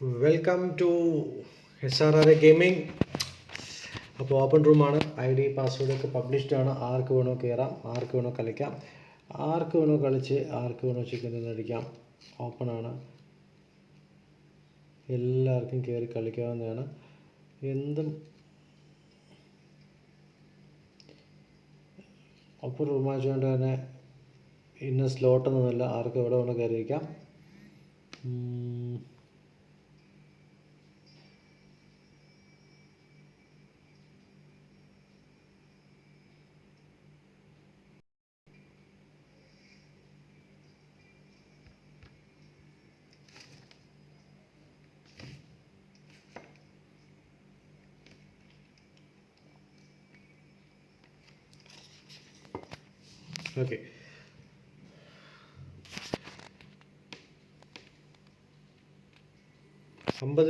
Welcome to SRRA Gaming. അപ്പോൾ open റൂമാണ്. ID പാസ്വേഡൊക്കെ published ആണ്. ആർക്ക് വേണോ കയറാം, ആർക്ക് വേണോ കളിക്കാം, ആർക്ക് വേണോ കളിച്ച് ആർക്ക് വേണോ ചിക്കൻ അടിക്കാം. ഓപ്പണാണ്, എല്ലാവർക്കും കയറി കളിക്കാവുന്നതാണ്. എന്തും ഓപ്പൺ റൂമായതുകൊണ്ട് തന്നെ ഇന്ന സ്ലോട്ടൊന്നുമില്ല, ആർക്ക് എവിടെ വേണോ കയറിയിരിക്കാം. ഓക്കെ,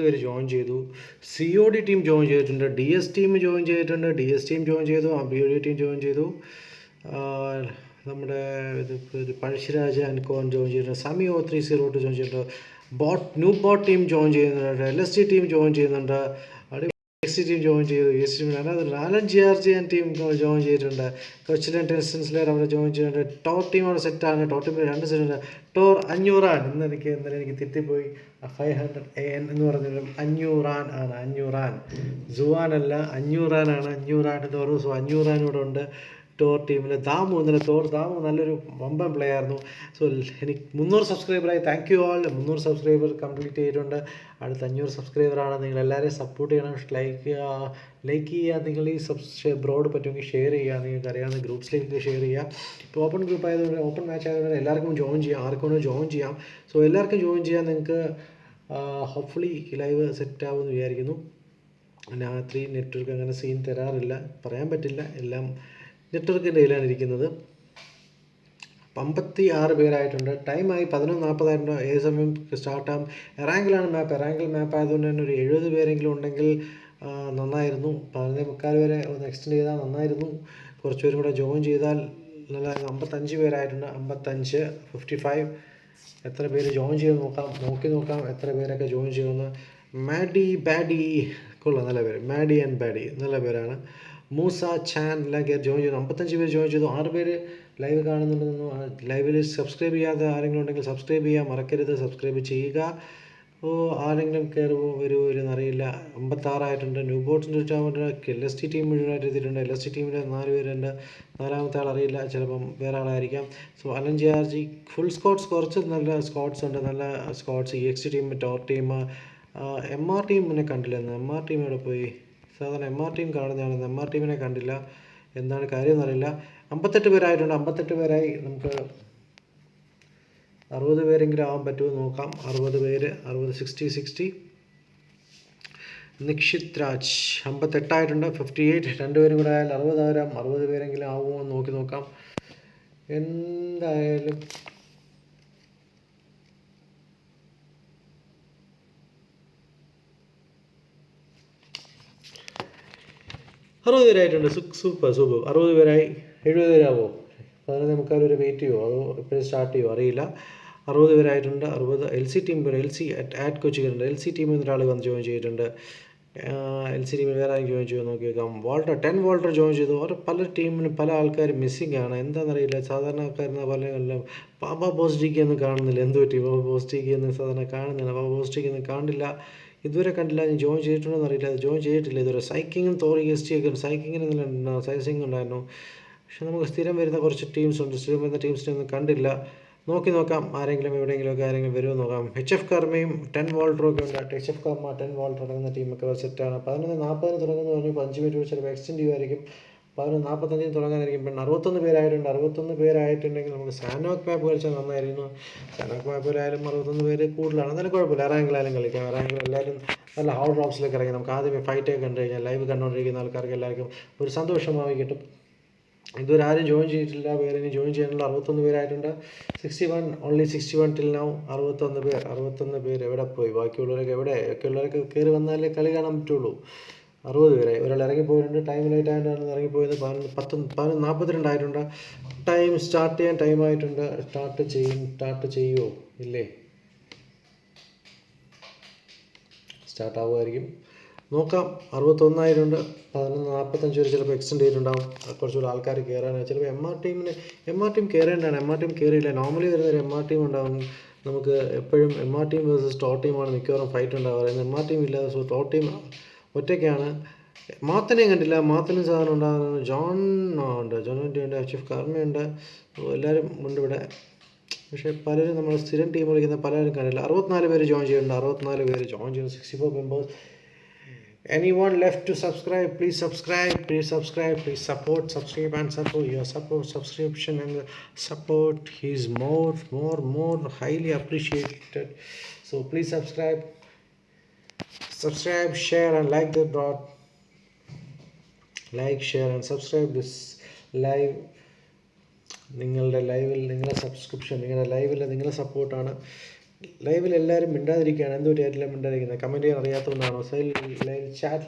പേര് ജോയിൻ ചെയ്തു. COD ടീം ജോയിൻ ചെയ്തിട്ടുണ്ട്, DS ടീം ജോയിൻ ചെയ്തിട്ടുണ്ട്, DS ടീം ജോയിൻ ചെയ്തു, BOD ടീം ജോയിൻ ചെയ്തു. നമ്മുടെ ഇത് പഴശ്ശിരാജ അൻകോൺ ജോയിൻ ചെയ്തിട്ടുണ്ട്, സമി 0302 ജോയിൻ ചെയ്തിട്ടുണ്ട്, ന്യൂ ബോട്ട് ടീം ജോയിൻ ചെയ്യുന്നുണ്ട്, LST ടീം ജോയിൻ ചെയ്യുന്നുണ്ട്, SC ടീം ജോയിൻ ചെയ്തു, SC team RALAN GRGN team join ചെയ്തിട്ടുണ്ട്, കൊച്ചിൻ ടെൻസൻസിലെ അവിടെ ജോയിൻ ചെയ്തിട്ടുണ്ട്. ടോർ ടീം അവിടെ സെറ്റാണ്, ടോർ ടീമിൽ 2 സെറ്റുണ്ട്. ടോർ 500 RAN, ഇന്നലെ എനിക്ക് തെറ്റിപ്പോയി, 500 AN എന്ന് പറഞ്ഞാലും 500 RAN ആണ്, 500 RAN, സുവാൻ അല്ല 500 RAN ആണ്. 500 RAN തോറും 500 RAN ഇവിടെ ഉണ്ട് ടോർ ടീമിൽ. ദാമു ഇന്നലെ ദാമു നല്ലൊരു വമ്പൻ പ്ലേ ആയിരുന്നു. സോ എനിക്ക് 300 സബ്സ്ക്രൈബറായി, thank you all. 300 subscriber complete ചെയ്തിട്ടുണ്ട്. അടുത്ത 500 സബ്സ്ക്രൈബറാണ്. നിങ്ങൾ എല്ലാവരെയും സപ്പോർട്ട് ചെയ്യണം, ലൈക്ക് ചെയ്യുക, നിങ്ങൾ ഈ ബ്രോഡ് പറ്റുമെങ്കിൽ ഷെയർ ചെയ്യുക, നിങ്ങൾക്ക് അറിയാവുന്ന ഗ്രൂപ്പ്സിലേക്ക് ഷെയർ ചെയ്യുക. ഇപ്പോൾ ഓപ്പൺ ഗ്രൂപ്പ് ആയതുകൊണ്ട്, ഓപ്പൺ മാച്ച് ആയതുകൊണ്ട് എല്ലാവർക്കും ജോയിൻ ചെയ്യാം, ആർക്കും വേണമെങ്കിൽ ജോയിൻ ചെയ്യാം. സോ എല്ലാവർക്കും ജോയിൻ ചെയ്യാൻ നിങ്ങൾക്ക് ഹോപ്പ്ഫുള്ളി ലൈവ് സെറ്റ് ആവുമെന്ന് വിചാരിക്കുന്നു. രാത്രി നെറ്റ്വർക്ക് അങ്ങനെ സീൻ തരാറില്ല, പറയാൻ പറ്റില്ല, എല്ലാം നെറ്റ്വർക്കിൻ്റെ കയ്യിലാണ് ഇരിക്കുന്നത്. 56 പേരായിട്ടുണ്ട്. ടൈമായി 11:40 ഏത് സമയം സ്റ്റാർട്ടാകും. എറാങ്കിലാണ് മാപ്പ്. എറാങ്കിൽ മാപ്പ് ആയതുകൊണ്ട് തന്നെ ഒരു 70 പേരെങ്കിലും ഉണ്ടെങ്കിൽ നന്നായിരുന്നു. 11:45 വരെ ഒന്ന് എക്സ്റ്റെൻഡ് ചെയ്താൽ നന്നായിരുന്നു. കുറച്ച് പേരും കൂടെ ജോയിൻ ചെയ്താൽ നല്ല. 55 പേരായിട്ടുണ്ട്. 55, 55 എത്ര പേര് ജോയിൻ ചെയ്ത് നോക്കാം എത്ര പേരൊക്കെ ജോയിൻ ചെയ്യുമെന്ന്. ബാഡി കൊള്ളാം, നല്ല പേര്. മാഡി ആൻഡ് ബാഡി നല്ല പേരാണ്. മൂസ ചാൻ എല്ലാം കയറി ജോയിൻ ചെയ്തു. 55 പേര് ജോയിൻ ചെയ്തു. 6 പേര് ലൈവ് കാണുന്നുണ്ടെന്നു. ലൈവിൽ സബ്സ്ക്രൈബ് ചെയ്യാതെ ആരെങ്കിലും ഉണ്ടെങ്കിൽ സബ്സ്ക്രൈബ് ചെയ്യാൻ മറക്കരുത്, സബ്സ്ക്രൈബ് ചെയ്യുക. ആരെങ്കിലും വരുമോ എന്നറിയില്ല. 56 ആയിട്ടുണ്ട്. ന്യൂ ബോട്ട്സിൻ്റെ LST ടീം മുഴുവനായിട്ട് എത്തിയിട്ടുണ്ട്. LST ടീമിൽ 4 പേരുണ്ട്. 4ാമത്തെ ആൾ അറിയില്ല, ചിലപ്പം വേറെ ആളായിരിക്കാം. So ALAN GRG full squads, കുറച്ച് നല്ല സ്ക്വാഡ്സ് ഉണ്ട്, നല്ല squads. EXT team, Tor team, MR team പിന്നെ കണ്ടില്ലെന്ന്. MR ടീം ഇവിടെ പോയി. സാധാരണ MR ടീം കാണുന്നതാണ്, MR ടീമിനെ കണ്ടില്ല, എന്താണ് കാര്യം എന്നറിയില്ല. 58 പേരായിട്ടുണ്ട്. 58 പേരായി. നമുക്ക് 60 പേരെങ്കിലും ആവാൻ പറ്റുമോ നോക്കാം. 60 പേര്, 60. നിക്ഷിത് രാജ് 58 ആയിട്ടുണ്ട്. 58, 2 പേരും കൂടെ ആയാൽ 60 ആയിരം. 60 പേരെങ്കിലും ആവുമോ എന്ന് നോക്കാം. എന്തായാലും അറുപത് പേരായിട്ടുണ്ട്. സൂപ്പർ. 60 പേരായി. 70 പേരാവോ? 11:45 വരെ വെയിറ്റ് ചെയ്യുമോ, അതോ ഇപ്പോഴും സ്റ്റാർട്ട് ചെയ്യുമോ അറിയില്ല. 60 പേരായിട്ടുണ്ട്. 60. LC ടീം ആറ്റ് കൊച്ചിയിലുണ്ട്. LC ടീമിൽ നിന്ന് ഒരാൾ വന്ന് ജോയിൻ ചെയ്തിട്ടുണ്ട്. LC ടീമിൽ വേറെ ആരും ജോയിൻ ചെയ്യുമോ നോക്കി നോക്കാം. 10 വോൾട്ടർ ജോയിൻ ചെയ്തു. പല ടീമിനും പല ആൾക്കാരും മിസ്സിംഗ് ആണ്, എന്താണെന്നറിയില്ല. സാധാരണക്കാരെന്ന പല പാപ്പ പോസ്റ്റിക്ക് ഒന്നും കാണുന്നില്ല. എന്ത് പറ്റി? പാപ്പ പോസ്റ്റിക്ക് എന്ന് സാധാരണ കാണുന്നില്ല. പാപ്പ പോസ്റ്റിക്ക് ഒന്നും കാണില്ല, ഇതുവരെ കണ്ടില്ല. ഞാൻ ജോയിൻ ചെയ്തിട്ടുണ്ടോ അറിയില്ല, ജോയിൻ ചെയ്തിട്ടില്ല ഇതുവരെ. സൈക്കിങ്ങും ST ഒക്കെ ഉണ്ട്. സൈക്കിങ്ങിന് സൈസിങ് ഉണ്ടായിരുന്നു. പക്ഷെ നമുക്ക് സ്ഥിരം വരുന്ന കുറച്ച് ടീംസ് ഉണ്ട്. സ്ഥിരം വരുന്ന ടീംസിനെ ഒന്നും കണ്ടില്ല. നോക്കാം, ആരെങ്കിലും എവിടെയെങ്കിലുമൊക്കെ ആരെങ്കിലും വരുമോ നോക്കാം. HF കർമ്മയും 10 വോൾട്ടറൊക്കെ ഉണ്ട്. HF കർമ്മ 10 വോൾട്ടർ അടങ്ങുന്ന ടീമൊക്കെ സെറ്റാണ്. 11:40 തുടങ്ങുമെന്ന് പറഞ്ഞു. 5 മിനിറ്റ് ചിലപ്പോൾ എക്സ്റ്റെൻഡ് ചെയ്യുമായിരിക്കും. 11:45 തുടങ്ങാനായിരിക്കും. പിന്നെ 61 പേരായിട്ടുണ്ട്. 61 പേരായിട്ടുണ്ടെങ്കിൽ നമുക്ക് സാനോക്ക് മാപ്പ് കളിച്ചാൽ നന്നായിരുന്നു. സാനോക്ക് മാപ്പിലായാലും 61 പേര് കൂടുതലാണ്, എന്നാലും കുഴപ്പമില്ല. എറാങ്കിലായാലും കളിക്കാം. എറാങ്കിൽ എല്ലാവരും നല്ല ഹൗ ഡ്രോപ്സിലേക്ക് ഇറങ്ങി. നമുക്ക് ആദ്യമേ ഫൈറ്റൊക്കെ കണ്ടു കഴിഞ്ഞാൽ ലൈവ് കണ്ടുകൊണ്ടിരിക്കുന്ന ആൾക്കാർക്ക് എല്ലാവർക്കും ഒരു സന്തോഷമായി കിട്ടും. ഇതുവരെ ആരും ജോയിൻ ചെയ്തിട്ടില്ല. പേരിന് ജോയിൻ ചെയ്യാനുള്ള 61 പേരായിട്ടുണ്ട്. 61 ടിൽ നൗ. 61 പേര് എവിടെ പോയി? ബാക്കിയുള്ളവരൊക്കെ കയറി വന്നാലേ കളി കാണാൻ പറ്റുള്ളൂ. 60 പേരായി. ഒരാൾ ഇറങ്ങിപ്പോയിട്ടുണ്ട്. ടൈം ലേറ്റ് ആയിട്ടാണ് ഇറങ്ങിപ്പോയത്. 11:42 ആയിട്ടുണ്ട്. ടൈം സ്റ്റാർട്ട് ചെയ്യാൻ ടൈമായിട്ടുണ്ട്. സ്റ്റാർട്ട് ചെയ്യുമോ ഇല്ലേ? സ്റ്റാർട്ടാവുമായിരിക്കും. നോക്കാം. 61,000 ഉണ്ട്. 11:45 വരെ ചിലപ്പോൾ എക്സ്റ്റെൻഡ് ചെയ്തിട്ടുണ്ടാകും. കുറച്ചുകൂടി ആൾക്കാർ കയറാനാണ്. ചിലപ്പോൾ എം ആർ ടീം കയറേണ്ടതാണ്. എം ആർ ടീം കയറിയില്ല. നോർമലി വരുന്നൊരു എം ആർ ടീം ഉണ്ടാകും. നമുക്ക് എപ്പോഴും M R team versus top ടീമാണ് മിക്കവാറും ഫൈറ്റ് ഉണ്ടാവുക. എം ആർ ടീം ഇല്ല. സോ ടോപ്പ് ടീം ഒറ്റയ്ക്കാണ്. മാത്തനെയും കണ്ടില്ല. മാത്തനും സാധനം ഉണ്ടാകുന്നത്. ജോൺ ഉണ്ട്, ഉണ്ട്, ചീഫ് കർമ്മയുണ്ട്. എല്ലാവരും ഉണ്ട് ഇവിടെ. പക്ഷേ പലരും നമ്മൾ സ്ഥിരം ടീം കളിക്കുന്ന പലരും കണ്ടില്ല. 64 പേര് ജോയിൻ ചെയ്യുന്നുണ്ട്. 64 പേര് ജോയിൻ ചെയ്യുന്നു. 64 members. Anyone left to subscribe, please subscribe, please subscribe, please subscribe and support. Your subscription and support is more highly appreciated. So please subscribe, share and like the broad. Like, share and subscribe this live. നിങ്ങളുടെ ലൈവിൽ നിങ്ങളുടെ subscription, നിങ്ങളുടെ ലൈവിൽ നിങ്ങളുടെ സപ്പോർട്ടാണ്. ലൈവിൽ എല്ലാവരും മിണ്ടാതിരിക്കുകയാണ്. എന്തുപറ്റിയായിട്ടില്ല മിണ്ടാതിരിക്കുന്നത്? Comment ചെയ്യാൻ അറിയാത്തതുകൊണ്ടാണോ? ലൈവ് ചാറ്റ്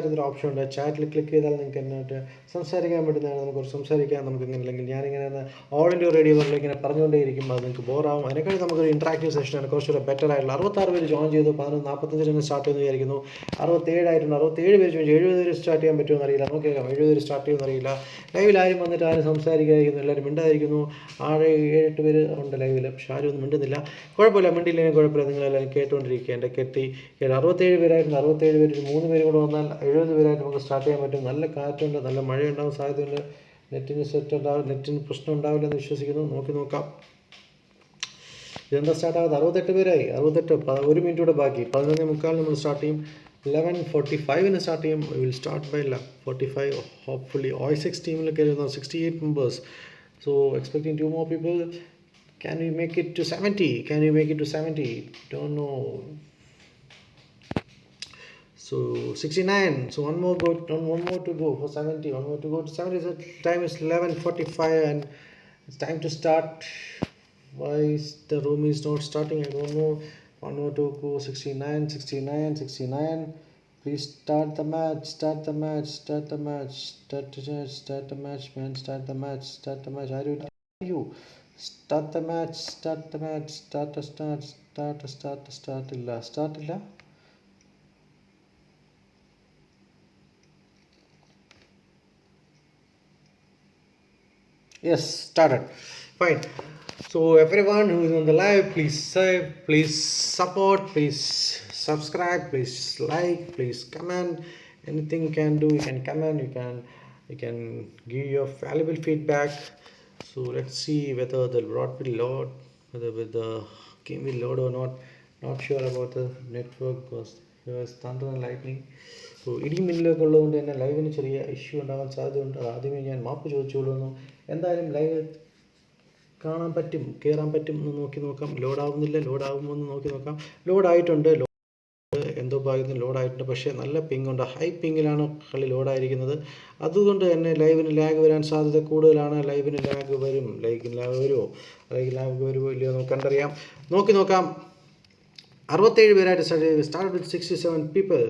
എന്നൊരു ഓപ്ഷൻ ഉണ്ട്. ചാറ്റിൽ ക്ലിക്ക് ചെയ്താൽ നിങ്ങൾക്ക് എന്നായിട്ട് സംസാരിക്കാൻ പറ്റുന്നതാണ്. നമുക്ക് സംസാരിക്കാൻ നമുക്ക് ഇങ്ങനെ, അല്ലെങ്കിൽ ഞാനിങ്ങനെ ഓൾ ഇന്ത്യ റേഡിയോ പോലെ ഇങ്ങനെ പറഞ്ഞുകൊണ്ടേയിരിക്കും. അത് നിങ്ങൾക്ക് ബോറാവും. അതിനേക്കാൾ നമുക്കൊരു ഇൻട്രാക്റ്റീവ് സെഷനാണ്. കുറച്ചുകൂടെ ബെറ്റർ ആയിട്ടുള്ള. 66 പേര് ജോയിൻ ചെയ്തു. 11:45 സ്റ്റാർട്ട് ചെയ്യുമെന്ന് വിചാരിക്കുന്നു. 67 ആയിട്ടുണ്ട്. 67 പേര് ജോയിൻ ചെയ്തു. 70 പേര് സ്റ്റാർട്ട് ചെയ്യാൻ പറ്റുമെന്ന് അറിയില്ല. നോക്കിയേക്കാം. 70 പേര് സ്റ്റാർട്ട് ചെയ്യുമെന്ന് അറിയില്ല. ലൈവിൽ ആരും വന്നിട്ട് ആരും സംസാരിക്കാതിരിക്കുന്നു. എല്ലാവരും മിണ്ടാതിരിക്കുന്നു. 7-8 പേര് ഉണ്ട് ലൈവിൽ. പക്ഷെ ആരും ഒന്നും മിണ്ടുന്നില്ല. കുഴപ്പമില്ല, മിണ്ടില്ലെങ്കിൽ കുഴപ്പമില്ല. നിങ്ങളെല്ലാവരും കേട്ടുകൊണ്ടിരിക്കുക. എൻ്റെ 67 പേരായിരുന്നു. 67 പേര് 3 പേര് കൂടെ വന്നാൽ 70 പേരായിട്ട് നമുക്ക് സ്റ്റാർട്ട് ചെയ്യാൻ പറ്റും. നല്ല കാറ്റുണ്ട്, നല്ല മഴയുണ്ടാകും സാധ്യതയുണ്ട്. നെറ്റിന് പ്രശ്നം ഉണ്ടാവില്ലെന്ന് വിശ്വസിക്കുന്നു. നോക്കാം. ഇതെന്താ സ്റ്റാർട്ടാകാതെ? 68 പേരായി. 68. 1 മിനിറ്റ് കൂടെ ബാക്കി. 11:45 നമ്മൾ സ്റ്റാർട്ട് ചെയ്യും. 11:45 സ്റ്റാർട്ട് ചെയ്യും. Will start by 11:45. Hopefully OI6 ടീമിൽ കയറുന്ന 68 members. So expecting 2 more people. Can we make it to 70? Don't know. So 69. So one more to go for 70. One more to go to 70. The time is 11:45 and it's time to start. Why is the room is not starting? I don't know. One more to go. 69. Please start the match. Start the match, man. Start the match. Are you? Start the match. Start illa. Yes, started. Fine. So everyone who is on the live, please save, please support, please subscribe, please like, please comment. Anything you can do, you can comment, you can give your valuable feedback. So let's see whether the rod will load, whether the game will load or not. Not sure about the network because there is thunder and lightning. So ഇടിയും മിന്നലൊക്കെ ഉള്ളതുകൊണ്ട് തന്നെ ലൈവിന് ചെറിയ issue ഉണ്ടാകാൻ സാധ്യതയുണ്ട്. അത് ആദ്യമേ ഞാൻ മാപ്പ് ചോദിച്ചുകൊള്ളുന്നു. എന്തായാലും ലൈവ് കാണാൻ പറ്റും, കയറാൻ പറ്റും എന്ന് നോക്കാം. ലോഡാവുന്നില്ല, ലോഡാകുമോ എന്ന് നോക്കാം. ലോഡായിട്ടുണ്ട്. എന്തോ ഭാഗത്തിന് ലോഡായിട്ടുണ്ട്. പക്ഷേ നല്ല പിങ്ങുണ്ട്. ഹൈ പിങ്ങിലാണ് കളി ലോഡായിരിക്കുന്നത്. അതുകൊണ്ട് തന്നെ ലൈവിന് ലാഗ് വരാൻ സാധ്യത കൂടുതലാണ്. ലൈവിന് ലാഗ് വരുമോ, അല്ലെങ്കിൽ ലാഗ് വരുമോ ഇല്ലയോ നമുക്ക് കണ്ടറിയാം. നോക്കാം. 67 പേരായിട്ട് സ്റ്റാർട്ട് വിത്ത് 67 പീപ്പിൾ.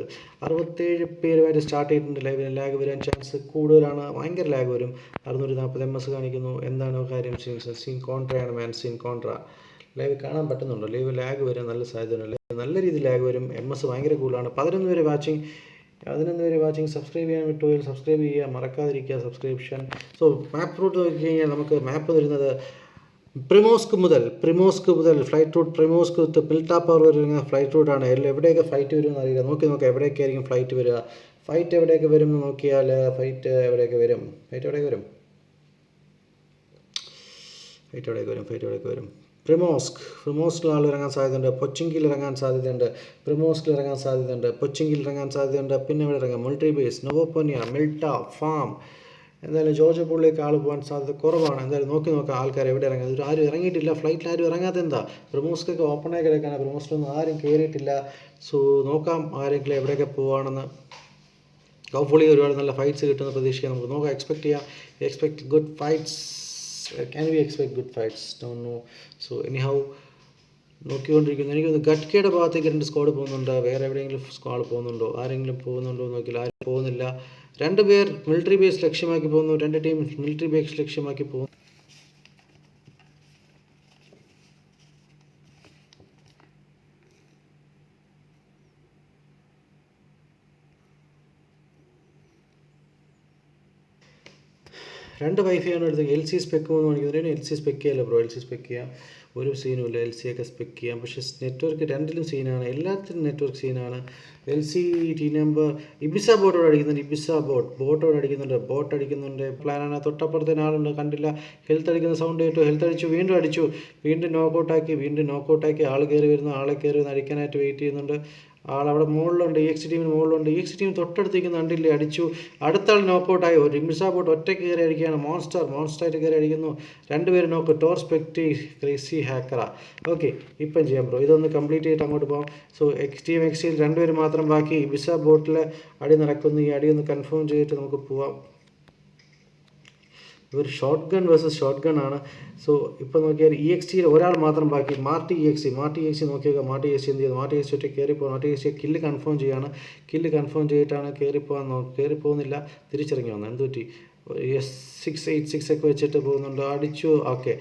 67 പേരുമായിട്ട് സ്റ്റാർട്ട് ചെയ്തിട്ടുണ്ട്. ലൈവിന് ലാഗ് വരാൻ ചാൻസ് കൂടുതലാണ്. ഭയങ്കര ലാഗ് വരും. 640 MS കാണിക്കുന്നു. എന്താണ് കാര്യം? സീൻ കോൺട്രയാണ് മാൻ. സീൻ കോൺട്ര ലൈവ് കാണാൻ പറ്റുന്നുണ്ടോ? ലൈവ് ലാഗ് വരാൻ നല്ല സാധ്യതയുണ്ട്. നല്ല രീതിയിൽ ലാഗ് വരും. MS ഭയങ്കര കൂടുതലാണ്. 11 പേര് വാച്ചിങ്. സബ്സ്ക്രൈബ് ചെയ്യാൻ വിട്ടുപോയി. സബ്സ്ക്രൈബ് ചെയ്യുക, മറക്കാതിരിക്കുക സബ്സ്ക്രിപ്ഷൻ. സോ മാപ്പ് റൂട്ട് നോക്കി കഴിഞ്ഞാൽ നമുക്ക് മാപ്പ് വരുന്നത് പ്രിമോസ്ക് മുതൽ ഫ്ലൈറ്റ് റൂട്ട് പ്രിമോസ്ക് പിൽട്ടാപ്പർ വരുന്ന ഫ്ലൈറ്റ് റൂട്ടാണ്. എവിടെയൊക്കെ ഫ്ലൈറ്റ് വരുമെന്ന് അറിയില്ല. നോക്കാം എവിടെയൊക്കെ ആയിരിക്കും ഫ്ലൈറ്റ് വരിക. ഫൈറ്റ് എവിടെയൊക്കെ വരും എന്ന് നോക്കിയാൽ ഫൈറ്റ് എവിടെയൊക്കെ വരും. പ്രിമോസ്കിൽ ആൾ ഇറങ്ങാൻ സാധ്യതയുണ്ട്. പൊച്ചിങ്കിൽ ഇറങ്ങാൻ സാധ്യതയുണ്ട്. പിന്നെ എവിടെ ഇറങ്ങാം? Military base, നൊവോപോനിയ, മിൽട്ട, farm. എന്തായാലും ജോർജ് പുള്ളിലേക്ക് ആൾ പോകാൻ സാധ്യത കുറവാണ്. എന്തായാലും നോക്കാം ആൾക്കാർ എവിടെ ഇറങ്ങുന്നത്. ആരും ഇറങ്ങിയിട്ടില്ല. ഫ്ലൈറ്റിൽ ആരും ഇറങ്ങാത്ത എന്താ? പ്രിമോസ്കൊക്കെ ഓപ്പണായി കിടക്കാണ്. പ്രിമോസ്കിലൊന്നും ആരും കയറിയിട്ടില്ല. സോ നോക്കാം ആരെങ്കിലും എവിടെയൊക്കെ പോവുകയാണെന്ന്. ഹോപ്പ്ഫുള്ളി ഒരുപാട് നല്ല ഫൈറ്റ്സ് കിട്ടുന്ന പ്രതീക്ഷിക്കാം. നമുക്ക് നോക്കാം. Expect good fights. Can we expect good fights? Don't know. So anyhow നോക്കിക്കൊണ്ടിരിക്കുന്നു. എനിക്കൊന്ന് ഗട്ട്കയുടെ ഭാഗത്തേക്ക് 2 സ്ക്വാഡ് പോകുന്നുണ്ട്. വേറെ എവിടെയെങ്കിലും സ്ക്വാഡ് പോകുന്നുണ്ടോ? ആരെങ്കിലും പോകുന്നുണ്ടോ എന്ന് നോക്കിയാൽ ആരും പോകുന്നില്ല. 2 പേർ മിലിറ്ററി ബേസ് ലക്ഷ്യമാക്കി പോകുന്നു. 2 ടീം മിലിറ്ററി ബേസ് ലക്ഷ്യമാക്കി പോകുന്നു. 2 വൈഫൈയാണ് എടുത്തത്. എൽ സി സ്പെക്ക് എന്ന് കാണിക്കുന്നതിന് എൽ സി സ്പെക്ക് ചെയ്യാമല്ലോ ബ്രോ. എൽ സി സ്പെക്ക് ചെയ്യാം, ഒരു സീനും ഇല്ല. എൽ സി ഒക്കെ സ്പെക്ക് ചെയ്യാം. പക്ഷേ നെറ്റ്വർക്ക് രണ്ടിലും സീനാണ്, എല്ലാത്തിനും നെറ്റ്വർക്ക് സീനാണ്. L C T number Ibiza ബോട്ടോട് അടിക്കുന്നുണ്ട്. ഇബിസ ബോട്ടോട് അടിക്കുന്നുണ്ട്. ബോട്ട് അടിക്കുന്നുണ്ട്. പ്ലാനാണ്. തൊട്ടപ്പുറത്തെ ആളുണ്ട്, കണ്ടില്ല. ഹെൽത്ത് അടിക്കുന്ന സൗണ്ട് കേട്ടു. ഹെൽത്ത് അടിച്ചു, വീണ്ടും അടിച്ചു, വീണ്ടും നോക്കൗട്ടാക്കി. ആൾ കയറി വരുന്നു, ആളെ കയറി വരുന്നു, അടിക്കാനായിട്ട് വെയിറ്റ് ചെയ്യുന്നുണ്ട്. ആളവിടെ മുകളിലുണ്ട്, ഇ എക്സ് ടീമിന് മുകളിലുണ്ട്. ഇ എക്സ് ടീം തൊട്ടടുത്തേക്ക് കണ്ടില്ലേ, അടിച്ചു. അടുത്ത ആൾ നോക്കൗട്ടായി. ഒരു ഇംസ ബോട്ട് ഒറ്റയ്ക്ക് കയറി അടിക്കുകയാണ്. മോൺസ്റ്ററായിട്ട് കയറി അടിക്കുന്നു. 2 പേര് നോക്ക്. ടോർ സ്പെക്ടി ക്രേസി ഹാക്കറ. ഓക്കെ, ഇപ്പം ചെയ്യാം ബ്രോ. ഇതൊന്ന് കംപ്ലീറ്റ് ചെയ്തിട്ട് അങ്ങോട്ട് പോകാം. സോ ടീം എക്സിൽ 2 പേര് മാത്രം ബാക്കി. ഇബിസ ബോട്ടിൽ അടി നടക്കുന്നു. ഈ അടി ഒന്ന് കൺഫേം ചെയ്തിട്ട് നമുക്ക് പോവാം. ഒരു short gun versus short gun ആണ്. സോ ഇപ്പോൾ നോക്കിയാൽ ഇ എക്സ് ടിയിൽ ഒരാൾ മാത്രം ബാക്കി. മാർട്ടി ഇ എക്സ് ടി നോക്കിയേക്കാം. മാർട്ടി എക്സ് എന്ത് ചെയ്യുന്നു? മാർട്ടി എക്സ് ഒറ്റ കയറിപ്പോകും. മാർട്ടി എക്സ് കില്ല് കൺഫേം ചെയ്യാണ്. കില്ല് കൺഫേം ചെയ്തിട്ടാണ് കയറി പോകുന്നില്ല, തിരിച്ചിറങ്ങി വന്നത്. എന്ത് പറ്റി? S686 ഒക്കെ വെച്ചിട്ട് പോകുന്നുണ്ട്. അടിച്ചു. ഓക്കെ,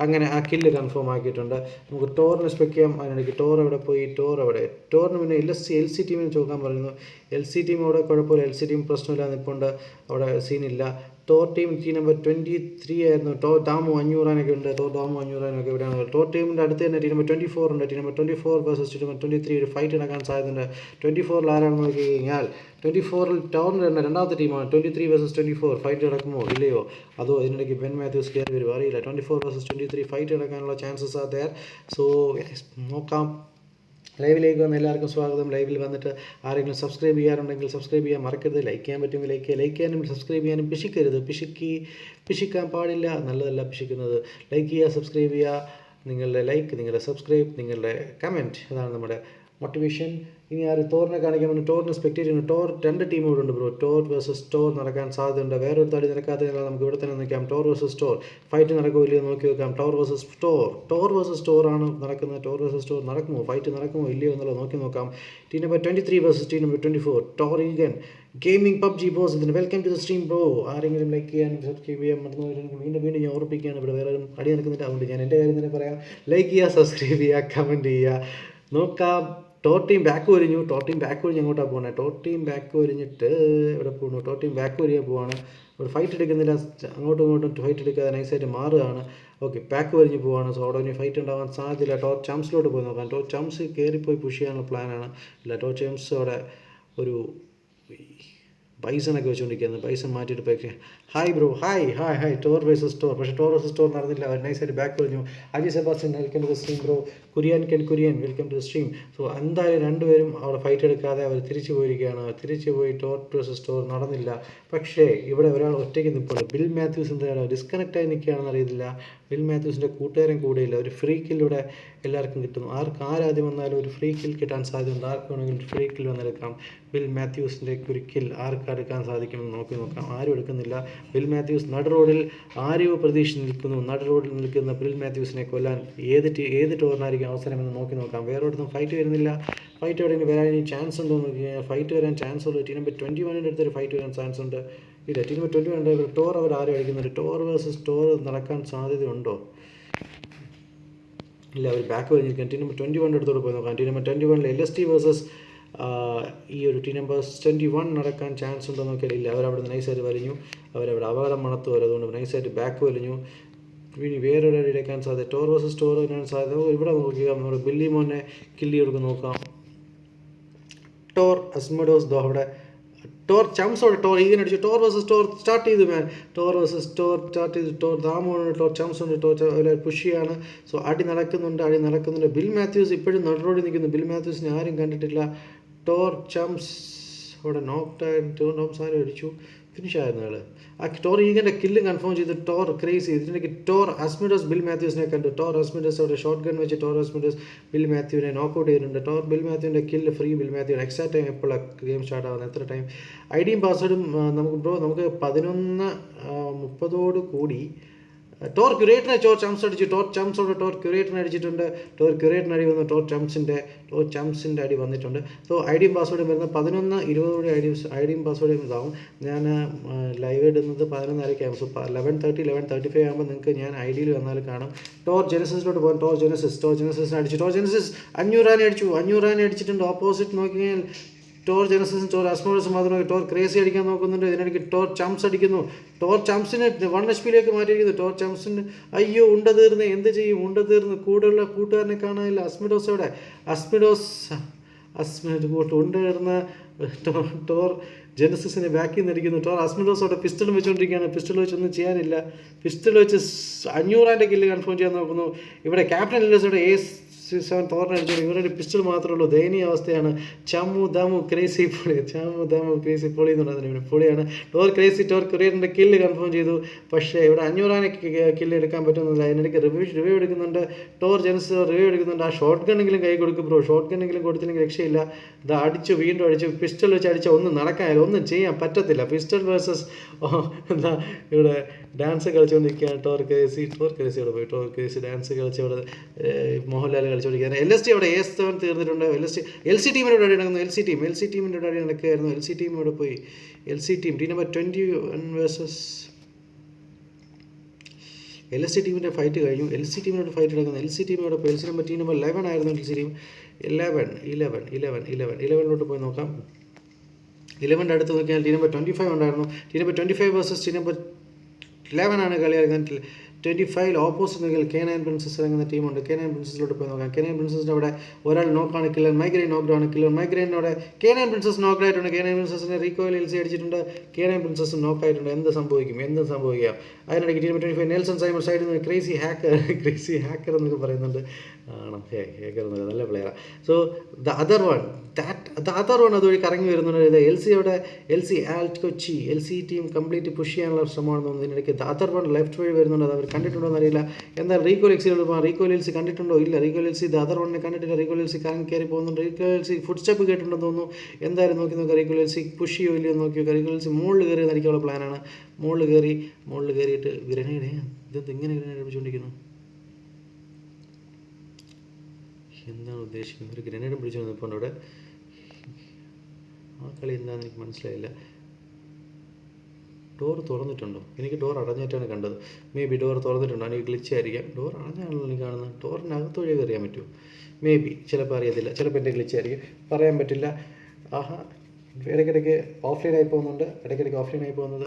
അങ്ങനെ ആ കില്ല് കൺഫേം ആക്കിയിട്ടുണ്ട്. നമുക്ക് ടോറിന് സ്പെക്ക് ചെയ്യാം. അതിനിടയ്ക്ക് ടോർ എവിടെ പോയി? ടോറിന് പിന്നെ എൽ സി ടീമിന് ചോക്കാൻ പറയുന്നു. എൽ സി ടീം അവിടെ കുഴപ്പമില്ല. എൽ സി ടീം പ്രശ്നമില്ല, നിൽപ്പുണ്ട്. അവിടെ സീനില്ല. ടോർ ടീം നമ്പർ 23 ആയിരുന്നു. ദാമു 500 ഉണ്ട്. ദാമു 500 ഇവിടെയാണ്. ടോർ ടീമിൻ്റെ അടുത്ത് തന്നെ നമ്പർ 24 ഉണ്ട്. നമ്പർ 24 വേഴ്സസ് നമ്പർ 23 ഒരു ഫൈറ്റ് നടക്കാൻ സാധ്യതയുണ്ട്. 24 ആരാണെന്ന് നോക്കി കഴിഞ്ഞാൽ 24 ടോറിൻ്റെ തന്നെ രണ്ടാമത്തെ ടീമാണ്. 23 വേഴ്സസ് 24 ഫൈറ്റ് നടക്കുമോ ഇല്ലയോ? അതോ ഇതിനിടയ്ക്ക് ബെൻ മാത്യൂസ് കയറി വരും, അറിയില്ല. 24 വേഴ്സസ് 23 ഫൈറ്റ് നടക്കാനുള്ള ചാൻസസ് ആർ ദെയർ. സോ നോക്കാം. ലൈവിലേക്ക് വന്ന എല്ലാവർക്കും സ്വാഗതം. ലൈവിൽ വന്നിട്ട് ആരെങ്കിലും സബ്സ്ക്രൈബ് ചെയ്യാറുണ്ടെങ്കിൽ സബ്സ്ക്രൈബ് ചെയ്യാൻ മറക്കരുത്. ലൈക്ക് ചെയ്യാൻ പറ്റുമെങ്കിൽ ലൈക്ക് ചെയ്യാനും സബ്സ്ക്രൈബ് ചെയ്യാനും പിശിക്കരുത്. പിശിക്കാൻ പാടില്ല, നല്ലതല്ല പിശിക്കുന്നത്. ലൈക്ക് ചെയ്യുക, സബ്സ്ക്രൈബ് ചെയ്യുക. നിങ്ങളുടെ ലൈക്ക്, നിങ്ങളുടെ സബ്സ്ക്രൈബ്, നിങ്ങളുടെ കമൻറ്റ്, അതാണ് നമ്മുടെ മോട്ടിവേഷൻ. ഇനി ആര് ടോറിനെ കാണിക്കാൻ പറ്റും? ടോറിന് സ്പെക്ടേറ്ററിന് ടോർ 2 ടീമുകളുണ്ട് ബ്രോ. ടോർ വേഴ്സസ് ടോർ നടക്കാൻ സാധ്യതയുണ്ട്. വേറൊരു തടി നടക്കാത്തതിനാൽ നമുക്ക് ഇവിടെ തന്നെ നിൽക്കാം. ടോർ വേഴ്സസ് ടോർ ഫൈറ്റ് നടക്കുമോ നോക്കി വെക്കാം. ടോർ വേഴ്സസ് ടോർ ആണ് നടക്കുന്നത്. ടോർ വേഴ്സസ് ടോർ നടക്കുമോ? ഫൈറ്റ് നടക്കുമോ ഇല്ലയോ എന്നുള്ളത് നോക്കാം. Team number 23 versus team number 24. Tor Egan gaming PUBG boss ഇതിന് welcome to the stream bro. ആരെങ്കിലും ലൈക്ക് ചെയ്യാനും സബ്സ്ക്രൈബ് ചെയ്യാൻ മറന്നു വീണ്ടും ഞാൻ ഓർപ്പിക്കുകയാണ്. ഇവിടെ വേറെ അടി നടക്കുന്നില്ല. അതുകൊണ്ട് ഞാൻ എൻ്റെ കാര്യം തന്നെ പറയാം. ലൈക്ക് ചെയ്യുക, സബ്സ്ക്രൈബ് ചെയ്യുക, കമൻറ്റ് ചെയ്യുക. നോക്കാം. ടോർ ടീം ബാക്ക് വരിഞ്ഞു. എങ്ങോട്ടാണ് പോകുന്നത്? ടോർ ടീം ബാക്ക് വരിഞ്ഞിട്ട് എവിടെ പോകുന്നു? ടോർ ടീം ബാക്ക് വരിക പോവാണ്. ഇവിടെ ഫൈറ്റ് എടുക്കുന്നില്ല. അങ്ങോട്ടും ഫൈറ്റ് എടുക്കാതെ നൈസായിട്ട് മാറുകയാണ്. ഓക്കെ, ബാക്ക് വരിഞ്ഞ് പോവാണ്. സോ അവിടെ ഇനി ഫൈറ്റ് ഉണ്ടാകാൻ സാധ്യതയില്ല. ടോർ ചംസിലോട്ട് പോയി നോക്കാം. ടോർ ചംസ് കയറിപ്പോയി പുഷ് ചെയ്യാനുള്ള പ്ലാനാണ്. ഇല്ല, ടോർ ചംസ് അവിടെ ഒരു ബൈസണൊക്കെ വെച്ചുകൊണ്ടിരിക്കുന്നത്. ബൈസൺ മാറ്റിയിട്ട് പോയി. Hi bro, hi. Tor versus Tor. പക്ഷേ ടോർ വേഴ്സസ് ടോർ നടന്നില്ല. അവർ നൈസായിട്ട് ബാക്ക് വരിഞ്ഞു. Aji Sebastian welcome to the stream bro. Kurian welcome to the stream. So എന്തായാലും 2 പേരും അവിടെ ഫൈറ്റ് എടുക്കാതെ അവർ തിരിച്ചു പോയി. ടോർ വേഴ്സസ് ടോർ നടന്നില്ല. പക്ഷേ ഇവിടെ ഒരാൾ ഒറ്റയ്ക്ക് നിൽപ്പുണ്ട്. ബിൽ മാത്യൂസ് എന്താണ് ഡിസ്കണക്റ്റായി നിൽക്കുകയാണെന്ന് അറിയത്തില്ല. ബിൽ മാത്യൂസിൻ്റെ കൂട്ടുകാരൻ കൂടെയില്ല. ഒരു ഫ്രീ കില്ലിവിടെ എല്ലാവർക്കും കിട്ടുന്നു. ആരാദ്യം വന്നാലും ഒരു ഫ്രീ കിൽ കിട്ടാൻ സാധ്യതയുണ്ട്. ആർക്ക് വേണമെങ്കിലും ഫ്രീ കിൽ വന്നെടുക്കാം. ബിൽ മാത്യൂസിൻ്റെ ഒരു കിൽ ആർക്ക് എടുക്കാൻ സാധിക്കുമെന്ന് നോക്കാം. ആരും എടുക്കുന്നില്ല. ബിൽ മാത്യൂസ് നടു റോഡിൽ ആരെയോ പ്രതീക്ഷിച്ച് നിൽക്കുന്നു. നടു റോഡിൽ നിൽക്കുന്ന ബിൽ മാത്യൂസിനെ കൊല്ലാൻ ഏത് ടോറിനായിരിക്കും അവസരമെന്ന് നോക്കാം. വേറെ ഒരിടത്തും ഫൈറ്റ് വരുന്നില്ല. ഫൈറ്റ് എവിടെ വരാൻ ഇനി ചാൻസ് ഉണ്ടോ എന്ന് നോക്കിയാൽ ഫൈറ്റ് വരാൻ ചാൻസ് ഉള്ളൂ. ടീം നമ്പർ 21 അടുത്തൊരു ഫൈറ്റ് വരാൻ ചാൻസ് ഉണ്ട്. ഇല്ല, ടീം നമ്പർ 21 ടോർ അവർ ആരും അടിക്കുന്നുണ്ട്. ടോർ വേഴ്സസ് ടോർ നടക്കാൻ സാധ്യതയുണ്ടോ? ഇല്ല, അവർ ബാക്ക് വരിഞ്ഞിരിക്കാൻ. ടീം നമ്പർ 21 അടുത്തോട് പോയി നോക്കാം. ടീം നമ്പർ 21 LST വേഴ്സസ് ഈ ഒരു ടീം നമ്പർ 21 നടക്കാൻ ചാൻസ് ഉണ്ടോ നോക്കിയാൽ ഇല്ല. അവരവിടെ നൈസായിട്ട് വലിഞ്ഞു. അവരവിടെ അപകടം മണത്തു. അതുകൊണ്ട് നൈസായിട്ട് ബാക്ക് വലിഞ്ഞു. ഇനി വേറൊരു അടി എടുക്കാൻ സാധ്യത. ടോർ വേഴ്സസ് ടോർ വരാൻ സാധ്യത. ഇവിടെ നോക്കുക, നമ്മുടെ ബില്ലി മോനെ കില്ല് കൊടുക്കും നോക്കാം. ടോർ അസ്മഡോസ് ദോ അവിടെ. ടോർ ചംസോടെ ടോർ ഈഗൻ അടിച്ചു. ടോർ വേഴ്സസ് ടോർ സ്റ്റാർട്ട് ചെയ്തു മാൻ. ടോർ വേഴ്സസ് ടോർ സ്റ്റാർട്ട് ചെയ്തു. ടോർ ദാമുണ്ട്. ടോർ ചംസ് ഉണ്ട്. ടോർ പുഷ് ചെയ്യാണ്. സോ അടി നടക്കുന്നുണ്ട്. ബിൽ മാത്യൂസ് ഇപ്പോഴും നടുറോടി നിൽക്കുന്നു. ബിൽ മാത്യൂസിനെ ആരും കണ്ടിട്ടില്ല. ടോർ ചംസ് അവിടെ നോക്ക്ഡായിട്ട് ആരും അടിച്ചു. ഫിനിഷ് ആയിരുന്നു ആൾ. ആ ടോർ ഈഗൻ്റെ കില്ലും കൺഫേം ചെയ്ത്. Tor crazy. ഇതിനിടയ്ക്ക് ടോർ അസ്മിഡോസ് ബിൽ മാത്യൂസിനെ കണ്ടു. ടോർ അസ്മിഡോസ് അവിടെ ഷോർട്ട് ഗൺ വെച്ച് ടോർ അസ്മിഡോസ് ബിൽ മാത്യുവിനെ നോക്കൗട്ട് ചെയ്തിട്ടുണ്ട്. ടോർ ബിൽ മാത്യുവിൻ്റെ kill free. Bill Matthew exact time എപ്പോഴാണ് ഗെയിം സ്റ്റാർട്ട് ആവുന്നത്, എത്ര ടൈം? ഐഡിയും പാസ്വേഡും നമുക്ക് 11:30 കൂടി ടോർ ക്യൂറേറ്ററിനെ ചംസ് അടിച്ചു. ടോർ ക്യൂറേറ്ററിനെ അടിച്ചിട്ടുണ്ട്. ടോർ ക്യൂറേറ്ററിന് അടി വന്നു. ടോർ ചംസിൻ്റെ അടി വന്നിട്ടുണ്ട്. സോ ഐഡിയും പാസ്വേഡും വരുന്നത് 11:20 ഐഡിയും പാസ്വേഡും ഇതാവും. ഞാൻ ലൈവ് ഇടുന്നത് 11:30 സോ 11:35 ആകുമ്പോൾ നിങ്ങൾക്ക് ഞാൻ ഐഡിയിൽ വന്നാൽ കാണാം. ടോർ ജെനസിസിലോട്ട് പോകാം. ടോർ ജെനസിസിനെ അടിച്ചു. ടോർ ജെനസിസ് 500 അടിച്ചിട്ടുണ്ട്. ഓപ്പോസിറ്റ് നോക്കിക്കഴിഞ്ഞാൽ ടോർ ജനസിസും ടോർ അസ്മോഡസും മാത്രമേ ടോർ ക്രേസി അടിക്കാൻ നോക്കുന്നുണ്ട്. ഇതിനിടയ്ക്ക് ടോർ ചംപ്സ് അടിക്കുന്നു. ടോർ ചംപ്സിനെ 1 HP മാറ്റിയിരിക്കുന്നു. ടോർ ചംപ്സിന് അയ്യോ ഉണ്ട തീർന്ന് എന്ത് ചെയ്യും? ഉണ്ട തീർന്ന് കൂടെയുള്ള കൂട്ടുകാരനെ കാണാനില്ല. അസ്മിഡോസ് എവിടെ? അസ്മിഡോസ് ഉണ്ട തീർന്ന ടോർ ജനസിസിനെ ബാക്കിൽ നിന്നിരിക്കുന്നു. ടോർ അസ്മിഡോസോടെ പിസ്റ്റൾ വെച്ചുകൊണ്ടിരിക്കുകയാണ്. പിസ്റ്റൾ വെച്ചൊന്നും ചെയ്യാനില്ല. പിസ്റ്റൾ വെച്ച് 500 കില്ല് കൺഫേം ചെയ്യാൻ നോക്കുന്നു. ഇവിടെ ക്യാപ്റ്റൻ എല്ലോസോടെ A7 തോറിനെ അടിച്ചോണ്ട് ഇവരുടെ പിസ്റ്റൾ മാത്രമേ ഉള്ളൂ. ദയനീയ അവസ്ഥയാണ്. ചമ്മു ദമു ക്രേസി പൊളി എന്നുള്ളത് ഇവിടെ പൊളിയാണ്. ടോർ ക്രേസി ടോർ കൊറിയറിൻ്റെ കില്ല് കൺഫേം ചെയ്തു. പക്ഷേ ഇവിടെ 500 കില്ല് എടുക്കാൻ പറ്റുന്നില്ല. അതിനിടയ്ക്ക് റിവ്യൂ എടുക്കുന്നുണ്ട്. ടോർ ജനസ് റിവ്യൂ എടുക്കുന്നുണ്ട്. ആ ഷോർട്ട് ഗണ്ണെങ്കിലും കൈ കൊടുക്കും ബ്രോ. ഷോർട്ട് ഗണ്ണെങ്കിലും കൊടുത്തില്ലെങ്കിൽ രക്ഷയില്ല. ഇത് അടിച്ചു, വീണ്ടും അടിച്ചു. പിസ്റ്റൾ വെച്ച് അടിച്ചാൽ ഒന്നും നടക്കാനില്ല, ഒന്നും ചെയ്യാൻ പറ്റത്തില്ല. പിസ്റ്റൾ വേഴ്സസ് എന്താ ഇവിടെ ഡാൻസ് കളിച്ചുകൊണ്ടിരിക്കുകയാണ്. ടോർ ക്രേസി അവിടെ പോയി. ടോർ ക്രേസി ഡാൻസ് കളിച്ച് അവിടെ മോഹൻലാൽ കളിച്ചുകൊണ്ടിരിക്കുകയാണ്. LST അവിടെ A7 തീർന്നിട്ടുണ്ട്. LC ടീമിനോട് അടി നടക്കുന്നു. LC ടീമിൻ്റെ അടി നടക്കുകയായിരുന്നു. LC ടീം അവിടെ പോയി. LC team number 21 versus LST ടീമിൻ്റെ ഫൈറ്റ് കഴിഞ്ഞു. LC ടീമിനോട് ഫൈറ്റ് നടക്കുന്നു. LC ടീം അവിടെ പോയി. LC നമ്പർ നമ്പർ 11 ആയിരുന്നു. LC ടീം 11 പോയി നോക്കാം. 11 അടുത്ത് നോക്കിയാൽ ടീം നമ്പർ 25 ഉണ്ടായിരുന്നു. Team number 25 versus team number 11 ആണ് കളി ഇറങ്ങുന്നത്. 25 ഓപ്പോസിറ്റ് നോക്കിയാൽ K9 പ്രിൻസസ് ഇറങ്ങുന്ന ടീമുണ്ട്. K9 പ്രിൻസസിലോട്ട് പോയി നോക്കാം. K9 പ്രിൻസസിൻ്റെ അവിടെ ഒരാൾ നോക്കാണ്. കില്ലർ മൈഗ്രെയിൻ നോക്ക്ഡാണ്. കില്ലർ മൈഗ്രെയിനോടെ K9 പ്രിൻസസ് നോക്കായിട്ടുണ്ട്. K9 പ്രിൻസസിനെ റീകോയിൽ LC അടിച്ചിട്ടുണ്ട്. K9 princess നോക്കായിട്ടുണ്ട്. എന്ത് സംഭവിക്കാം? അതിനിടയ്ക്ക് ടീം 25 നെൽസൺ സൈമൺ സൈഡിൽ നിന്ന് ക്രേസി ഹാക്കർ എന്നൊക്കെ പറയുന്നുണ്ട്. ആണോ? ഹാക്കർ എന്നൊക്കെ നല്ല പ്ലെയറാണ്. സോ ദ അതർ വൺ അതുവഴി കറങ്ങി വരുന്നുണ്ട്. ഇത് LC alt Kochi LC team complete push ചെയ്യാനുള്ള ശ്രമമാണ് തോന്നുന്നത്. ഇതിനിടയ്ക്ക് ദ അതർ വൺ ലെഫ്റ്റ് വഴി വരുന്നുണ്ട്. അത് അവർ കണ്ടിട്ടുണ്ടോ എന്നറിയില്ല. എന്നാൽ റീകോയിൽ എക്സിലോട്ട് പോകാം. റീകോയിൽ LC കണ്ടിട്ടുണ്ടോ? ഇല്ല. റീകോയിൽ LC ദ അതർ വണ്ണിനെ കണ്ടിട്ടില്ല. റീകോയിൽ LC കയറി പോകുന്നുണ്ട്. റീകോയിൽ LC ഫുഡ് സ്റ്റെപ്പ് കേട്ടിട്ടുണ്ടെന്ന് തോന്നുന്നു. എന്തായാലും നോക്കി നോക്കുക. റീകോയിൽ LC പുഷ് ചെയ്യോ ഇല്ലയോ നോക്കി നോക്കുക. റീകോയിൽ LC മുകളിൽ കയറി നടിക്കാനുള്ള പ്ലാനാണ്. മുകളിൽ കയറിയിട്ട് ഗ്രനേഡ് ഇതെന്ത് ഇങ്ങനെ ഗ്രനേഡ് പിടിച്ചുകൊണ്ടിരിക്കുന്നു? എന്താണ് ഉദ്ദേശിക്കുന്നത്? ഒരു ഗ്രനേഡ് പിടിച്ചു വന്നപ്പോൾ അവിടെ ആ കളി എന്താണെന്ന് എനിക്ക് മനസ്സിലായില്ല. ഡോർ തുറന്നിട്ടുണ്ടോ? എനിക്ക് ഡോർ അടഞ്ഞിട്ടാണ് കണ്ടത്. മേ ബി ഡോർ തുറന്നിട്ടുണ്ടോ? എനിക്ക് ഗ്ലിച്ച് ആയിരിക്കാം. ഡോർ അടഞ്ഞാണല്ലോ എനിക്ക് കാണുന്നത്. ഡോറിനകത്ത് വഴി അറിയാൻ പറ്റുമോ? May be. ചിലപ്പോൾ അറിയത്തില്ല. ചിലപ്പോൾ എൻ്റെ ഗ്ലിച്ച് ആയിരിക്കും. പറയാൻ പറ്റില്ല. ഇടയ്ക്കിടയ്ക്ക് ഓഫ്ലൈൻ ആയി പോകുന്നുണ്ട്.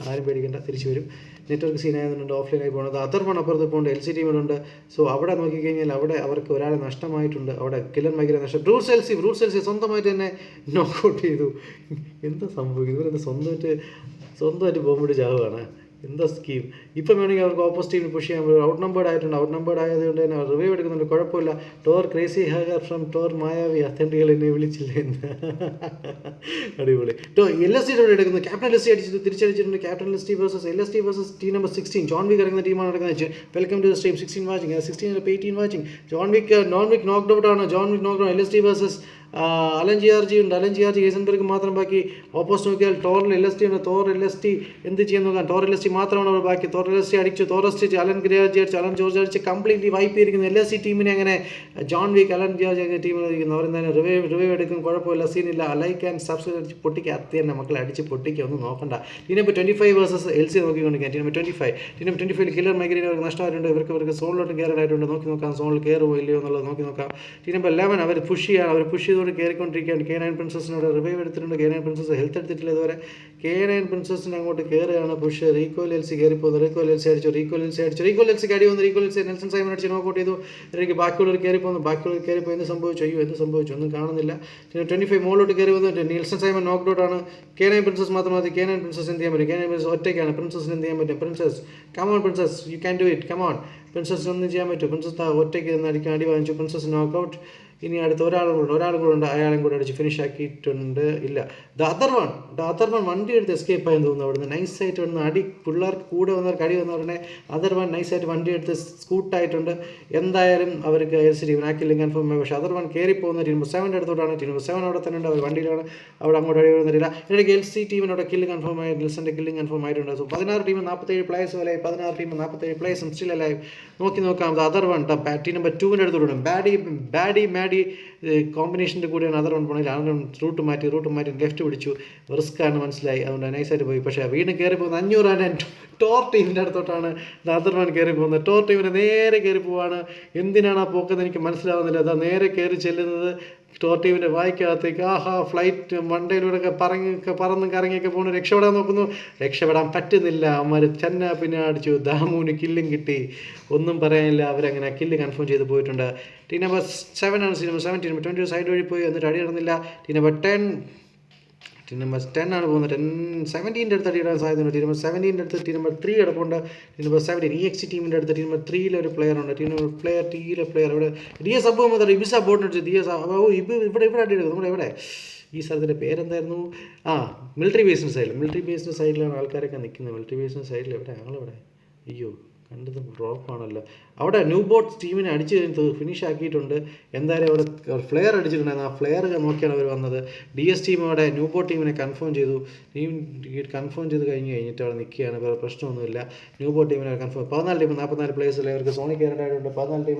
ആരും പേടിക്കേണ്ട, തിരിച്ചു വരും. നെറ്റ്വർക്ക് സീൻ ആയതുകൊണ്ട് ഓഫ്ലൈൻ ആയി പോകുന്നത്. അതർ വൺ അപ്പുറത്ത് പോകുന്നുണ്ട്. LC ടീമിലുണ്ട്. സോ അവിടെ നോക്കിക്കഴിഞ്ഞാൽ അവിടെ അവർക്ക് ഒരാളെ നഷ്ടമായിട്ടുണ്ട്. അവിടെ കില്ലർ മൈഗ്രെ നഷ്ടം. ബ്രൂസ് എൽസി സ്വന്തമായിട്ട് തന്നെ നോക്കൗട്ട് ചെയ്തു. എന്താ സംഭവിക്കുന്നത്? ഇവരെന്താ സ്വന്തമായിട്ട് ബോംബിട്ട് ചാവുകയാണ്. എന്താ സ്കീം? ഇപ്പം വേണമെങ്കിൽ അവർക്ക് ഓപ്പോസിറ്റ് ടീമിൽ പുഷ് ചെയ്യാൻ പറ്റും. ഔട്ട് നമ്പേർഡ് ആയതുകൊണ്ട് തന്നെ റിവ്യൂ എടുക്കുന്നുണ്ട്. കുഴപ്പമില്ല. Tor crazy Hagar from Tor Mayavi അത്തൻഡികൾ എന്നെ വിളിച്ചില്ലേ എന്ന്. അടിപൊളി. LST എടുക്കുന്നു. ക്യാപ്റ്റൻ LST തിരിച്ചടിച്ചിട്ടുണ്ട്. Captain LST versus team number 16 John Wick ഇറങ്ങുന്ന ടീമാണ് നടക്കുന്നത്. Welcome to the stream. 16 watching 18 watching. John Wick knocked out ആണ്. LST വേഴ്സസ് അലൻ ജിയാർജി ഉണ്ട്. ഹേസൻബർഗ് മാത്രം ബാക്കി. ഓപ്പോസിറ്റ് നോക്കിയാൽ ടോറിൽ LST ഉണ്ട്. LST എന്ത് ചെയ്യുന്ന നോക്കാം. LST മാത്രമാണ് അവിടെ ബാക്കി. LST അടിച്ചു. അലൻ ജോർജ് അടിച്ച് കംപ്ലീറ്റ്ലി വൈപ്പ് ചെയ്തിരിക്കുന്നു. LST ടീമിനെ അങ്ങനെ ജോൺ വിക്ക് അലൻ ജിയാർജ് ടീമിലിരിക്കുന്നു. അവരെന്തായാലും റിവൈവ് എടുക്കും. കുഴപ്പമില്ല, സീനില്ല. ലൈക്ക് ആൻഡ് സബ്സ്ക്രൈബ് അടിച്ച് പൊട്ടിക്കുക. അത്തി തന്നെ മക്കളെ അടിച്ച് പൊട്ടിക്കുക. ഒന്നും നോക്കണ്ട. ടീം നമ്പർ 25 വേഴ്സസ് LC നോക്കിക്കൊണ്ടിരിക്കുക. ടീം നമ്പർ 25 കില്ലർ മൈഗ്രീൻ അവർക്ക് നഷ്ടമായിട്ടുണ്ട്. ഇവർക്ക് സോണിലോട്ട് കയറാനായിട്ടുണ്ട്. നോക്കാം സോണിൽ കയറുമോ ഇല്ലയോ എന്നുള്ളത് നോക്കാം. ടീം നമ്പർ 11 അവർ പുഷ് ചെയ്തോട് കയറിക്കൊണ്ടിരിക്കുകയാണ്. K9 പ്രിൻസസിനോട് റിവൈവ് എടുത്തിട്ടുണ്ട്. K9 പ്രിൻസസ് ഹെൽത്ത് എടുത്തിട്ടില്ല ഇതുവരെ. K9 പ്രിൻസസിനെ അങ്ങോട്ട് കയറുകയാണ്. പുഷ് റീകോയിൽ LC കയറി പോകുന്നു. റീകോയിൽ LC അടിച്ചു. റീകോയിൽ LC അടി വന്നു. റീകോയിൽ LC നെൽസൺ സൈമൺ അടിച്ച് നോക്കൗട്ട് ചെയ്തു. എനിക്ക് ബാക്കിയുള്ളവർ കയറി പോകുന്നു. എന്ത് സംഭവിച്ചു? ഒന്നും കാണുന്നില്ല. 25 മുകളിലോട്ട് കയറി വന്നു. നെൽസൺ സൈമൺ നോക്ക്ഡ് ഔട്ട് ആണ്. K9 പ്രിൻസസ് മാത്രം മതി. K9 പ്രിൻസസ് എന്ത് ചെയ്യാൻ പറ്റും? K9 പ്രിൻസസ് ഒറ്റയ്ക്കാണ്. പ്രിൻസസിന് എന്ത് ചെയ്യാൻ പറ്റും? Come on princess, you can do it. Come on പ്രിൻസസിന് ഒന്നും ചെയ്യാൻ പറ്റും. പ്രിൻസസ് ഒറ്റയ്ക്ക് അടിക്കാൻ അടി വാങ്ങിച്ചു. Princess knockout. ഇനി അടുത്ത ഒരാളും കൂടെ ഉണ്ട്. അയാളും കൂടെ അടിച്ച് ഫിനിഷ് ആക്കിയിട്ടുണ്ട്. ഇല്ല, ദ അതർ വൺ വണ്ടി എടുത്ത് എസ്കേപ്പ് ആയെന്ന് തോന്നുന്നു. അവിടുന്ന് നൈസായിട്ട് വന്ന് അടി പിള്ളേർക്ക് കൂടെ വന്നവർക്ക് അടി വന്നവരുടെ അതർ വൺ നൈസായിട്ട് വണ്ടി എടുത്ത് സ്കൂട്ടായിട്ടുണ്ട്. എന്തായാലും അവർക്ക് LC ടീമിന് ആക്കില്ല കൺഫേം. പക്ഷേ അതർ വൺ കയറി പോകുന്ന ടീം 7 അടുത്തോട്ടാണ്. ടീം 7 അവിടെ തന്നെ ഉണ്ട്. അവർ വണ്ടിയിലാണ്. അവിടെ അങ്ങോട്ട് അടി വരുന്നില്ല. ഇതിലേക്ക് LC ടീമിനോട് കില്ല് കൺഫേം ആയി. നെൽസൻ്റെ കില്ലിംഗ് കൺഫേം ആയിട്ടുണ്ട്. സോ 16 ടീം 47 പ്ലേയേഴ്സ് വരെ. 16 ടീം 47 പ്ലേയേഴ്സും സ്റ്റിൽ അലൈവ്. നോക്കാം. The other one team number 2 അടുത്തോട്ടുണ്ട്. ബാഡി കോമ്പിനേഷൻ്റെ കൂടെയാണ് അതർ വൺ പോണെങ്കിൽ അതർ റൂട്ട് മാറ്റി ലെഫ്റ്റ് പിടിച്ചു, റിസ്ക്കാണ് മനസ്സിലായി, അതുകൊണ്ട് നൈസായിട്ട് പോയി. പക്ഷേ വീണ്ടും കയറി പോകുന്നത് 500 റൺ ടോർ ടീമിൻ്റെ അടുത്തോട്ടാണ് അതർ വൺ കയറി പോകുന്നത്. ടോർ ടീമിനെ നേരെ കയറി പോവാണ്. എന്തിനാണ് ആ പോക്കെന്ന് എനിക്ക് മനസ്സിലാവുന്നില്ല. അതാ നേരെ കയറി ചെല്ലുന്നത് ടോർ ടീമിൻ്റെ വായിക്കകത്തേക്ക്. ഫ്ലൈറ്റ് മണ്ടയിലൂടെ പറന്നും കറങ്ങിയൊക്കെ പോകുന്നു. രക്ഷപ്പെടാൻ നോക്കുന്നു, രക്ഷപ്പെടാൻ പറ്റുന്നില്ല. അവന്മാർ പിന്നെ അടിച്ചു. ദാമുവിന് കില്ലും കിട്ടി, ഒന്നും പറയാനില്ല. അവരങ്ങനെ കില്ല് കൺഫേം ചെയ്ത് പോയിട്ടുണ്ട്. ടീം നമ്പർ 7 ആണ്. ടീം നമ്പർ 17 20 സൈഡ് വഴി പോയി, എന്നിട്ട് അടി നടന്നില്ല. ടീം നമ്പർ 10 ആണ് പോകുന്നത്. 17ൻ്റെ അടുത്ത് അടിയിടാൻ സാധ്യതയുണ്ട്. ടീം നമ്പർ 17ൻ്റെ അടുത്ത് ടീം നമ്പർ 3 കിടപ്പുണ്ട്. ടീം നമ്പർ 17 EXC ടീമിൻ്റെ അടുത്ത് ടീം നമ്പർ 3 ഒരു പ്ലെയർ ഉണ്ട്. ടീം നമ്പർ ടിയിലെ പ്ലെയർ ഇവിടെ DS അബു മുതൽ ഇബിസ ബോർഡിനടിച്ചു. ഇവിടെ അടിയെടുക്കും. നമ്മുടെ എവിടെ ഈ സ്ഥലത്തിൻ്റെ പേരെന്തായിരുന്നു? മിലിറ്ററി ബേസിൻ്റെ സൈഡിലാണ് ആൾക്കാരൊക്കെ നിൽക്കുന്നത്. മിലിറ്ററി ബേസിൻ്റെ സൈഡിൽ എവിടെ ആളെവിടെ? അയ്യോ, കണ്ടത് ഡ്രോപ്പാണല്ലോ. അവിടെ ന്യൂ ബോട്ട് ടീമിനെ അടിച്ച് കഴിഞ്ഞ് ഫിനിഷ് ആക്കിയിട്ടുണ്ട്. എന്തായാലും അവിടെ ഫ്ലെയർ അടിച്ചിട്ടുണ്ടായിരുന്നു. ആ ഫ്ലെയർ നോക്കിയാണ് അവർ വന്നത്. DS ടീം അവിടെ ന്യൂ ബോട്ട് ടീമിനെ കൺഫേം ചെയ്തു. കൺഫേം ചെയ്ത് കഴിഞ്ഞിട്ട് അവിടെ നിൽക്കുകയാണ്. വേറെ പ്രശ്നമൊന്നുമില്ല. ന്യൂ ബോട്ട് ടീമിനെ കൺഫേം 14 ടീം 44 പ്ലേയേഴ്സിലെ അവർക്ക് സോണി കയറേണ്ടതായിട്ടുണ്ട്. 14 ടീം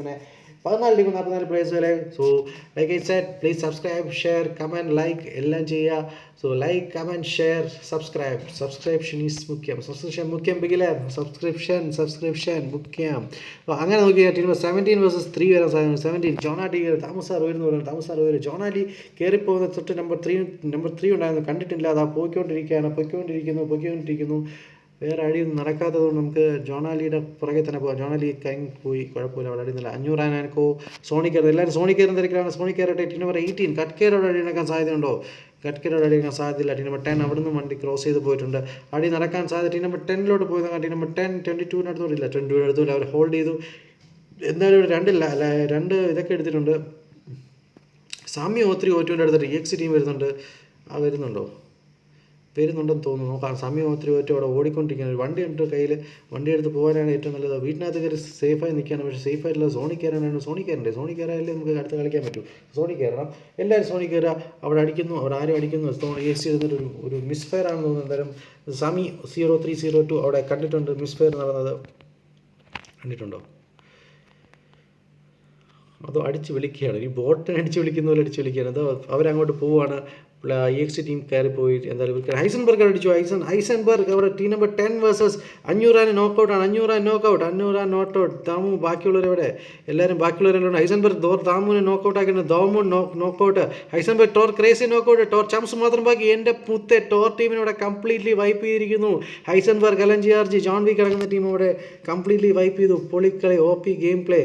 44 പ്ലേയേഴ്സ് വരെ. So like I said, please subscribe, share, comment, like എല്ലാം ചെയ്യുക. So like, comment, share, subscription is മുഖ്യം. സബ്സ്ക്രിപ്ഷൻ മുഖ്യം ബിഗിലെ സബ്സ്ക്രിപ്ഷൻ മുഖ്യം. അപ്പോൾ അങ്ങനെ നോക്കിയാൽ ടീം 17 vs 3 വരാൻ സാധ്യത. 17 ജോണാലി താമസാർ ഉയർന്നു പറയുന്നത്. താമസാർ ഉയരും. ജോണാലി കയറിപ്പോകുന്ന തൊട്ട് നമ്പർ 3 ഉണ്ടായിരുന്നു, കണ്ടിട്ടില്ല. അതാ പോയിക്കൊണ്ടിരിക്കുന്നു. വേറെ അടി നടക്കാത്തതുകൊണ്ട് നമുക്ക് ജോണാലിയുടെ പുറകെ തന്നെ പോകാം. ജോണാലി കഴിഞ്ഞ് പോയി, കുഴപ്പമില്ല, അവിടെ അടിയുന്നില്ല. 500 ആനക്കോ സോണി കയറുന്നത്. എല്ലാവരും സോണി കയറുന്ന തിരക്കിലാണ്. സോണി കയറട്ടെ. ടീം നമ്പർ 18 കട്ട്കേരോട് അടി നടക്കാൻ സാധ്യതയുണ്ടോ? കട്ട്കേരോട് അടി നടക്കാൻ സാധ്യതയില്ല. ടീം നമ്പർ 10 അവിടെ നിന്ന് വണ്ടി ക്രോസ് ചെയ്ത് പോയിട്ടുണ്ട്. അടി നടക്കാൻ സാധ്യത. ടീം നമ്പർ 10 പോയി നോക്കാം. Team number 10 22 അടുത്തോട്ടില്ല. 22 അടുത്തില്ല. അവർ ഹോൾഡ് ചെയ്തു. എന്തായാലും രണ്ട് ഇതൊക്കെ എടുത്തിട്ടുണ്ട്. സാമ്യ O3 അടുത്തിട്ട് EXC ടീം വരുന്നുണ്ട്. വരുന്നുണ്ടെന്ന് തോന്നുന്നു. നോക്കാം. സമയം ഒത്തിരി അവിടെ ഓടിക്കൊണ്ടിരിക്കുകയാണ്. വണ്ടി ഉണ്ട് കയ്യിൽ. വണ്ടി എടുത്ത് പോകാനാണ് ഏറ്റവും നല്ലത്. വീട്ടിനകത്ത് കയറി സേഫായി നിൽക്കുകയാണ്. പക്ഷേ സേഫായിട്ടുള്ള സോണി കയറാനാണ്. സോണി കയറാനല്ലേ നമുക്ക് അടുത്ത് കളിക്കാൻ പറ്റൂ. സോണി കയറണം. എല്ലാവരും സോണി കയറുക. അവിടെ അടിക്കുന്നു. അവിടെ ആരും അടിക്കുന്നു. EXC എടുത്തിട്ട് ഒരു മിസ് ഫയർ ആണെന്ന് തോന്നുന്നു. എന്തായാലും സമി 0302 അവിടെ കണ്ടിട്ടുണ്ട്. മിസ് ഫയർ നടന്നത് കണ്ടിട്ടുണ്ടോ? അതോ അടിച്ച് വിളിക്കുകയാണ്. ഈ ബോട്ടിനെ അടിച്ച് വിളിക്കുന്ന പോലെ അടിച്ച് വിളിക്കുകയാണ്. അതോ അവരങ്ങോട്ട് പോവുകയാണ്. EXC ടീം കയറിപ്പോയി. എന്തായാലും ഇവർക്ക് ഹൈസൻബർഗ് അടിച്ചു. ഹൈസൻബർഗ് അവിടെ ടീം നമ്പർ 10 vs 500 നോക്കൗട്ടാണ്. 500 നോക്കൗട്ട്. ദാമു ബാക്കിയുള്ളവരെവിടെ? എല്ലാവരും ബാക്കിയുള്ളവരെല്ലാം. ഹൈസൻബർഗ് ദാമുവിനെ നോക്കൗട്ട് ആക്കിയിട്ടുണ്ട്. Damu knockout. Heisenberg Tor crazy knockout. Tor chums മാത്രം ബാക്കി. എൻ്റെ മുത്തെ ടോർ ടീമിനോടെ കംപ്ലീറ്റ്ലി വൈപ്പ് ചെയ്തിരിക്കുന്നു. ഹൈസൻബർഗ്, LNGRG, ജോൺ വിക്ക് അടങ്ങുന്ന ടീം അവിടെ കംപ്ലീറ്റ്ലി വൈപ്പ് ചെയ്തു. പൊളിക്കളി, OP ഗെയിം പ്ലേ.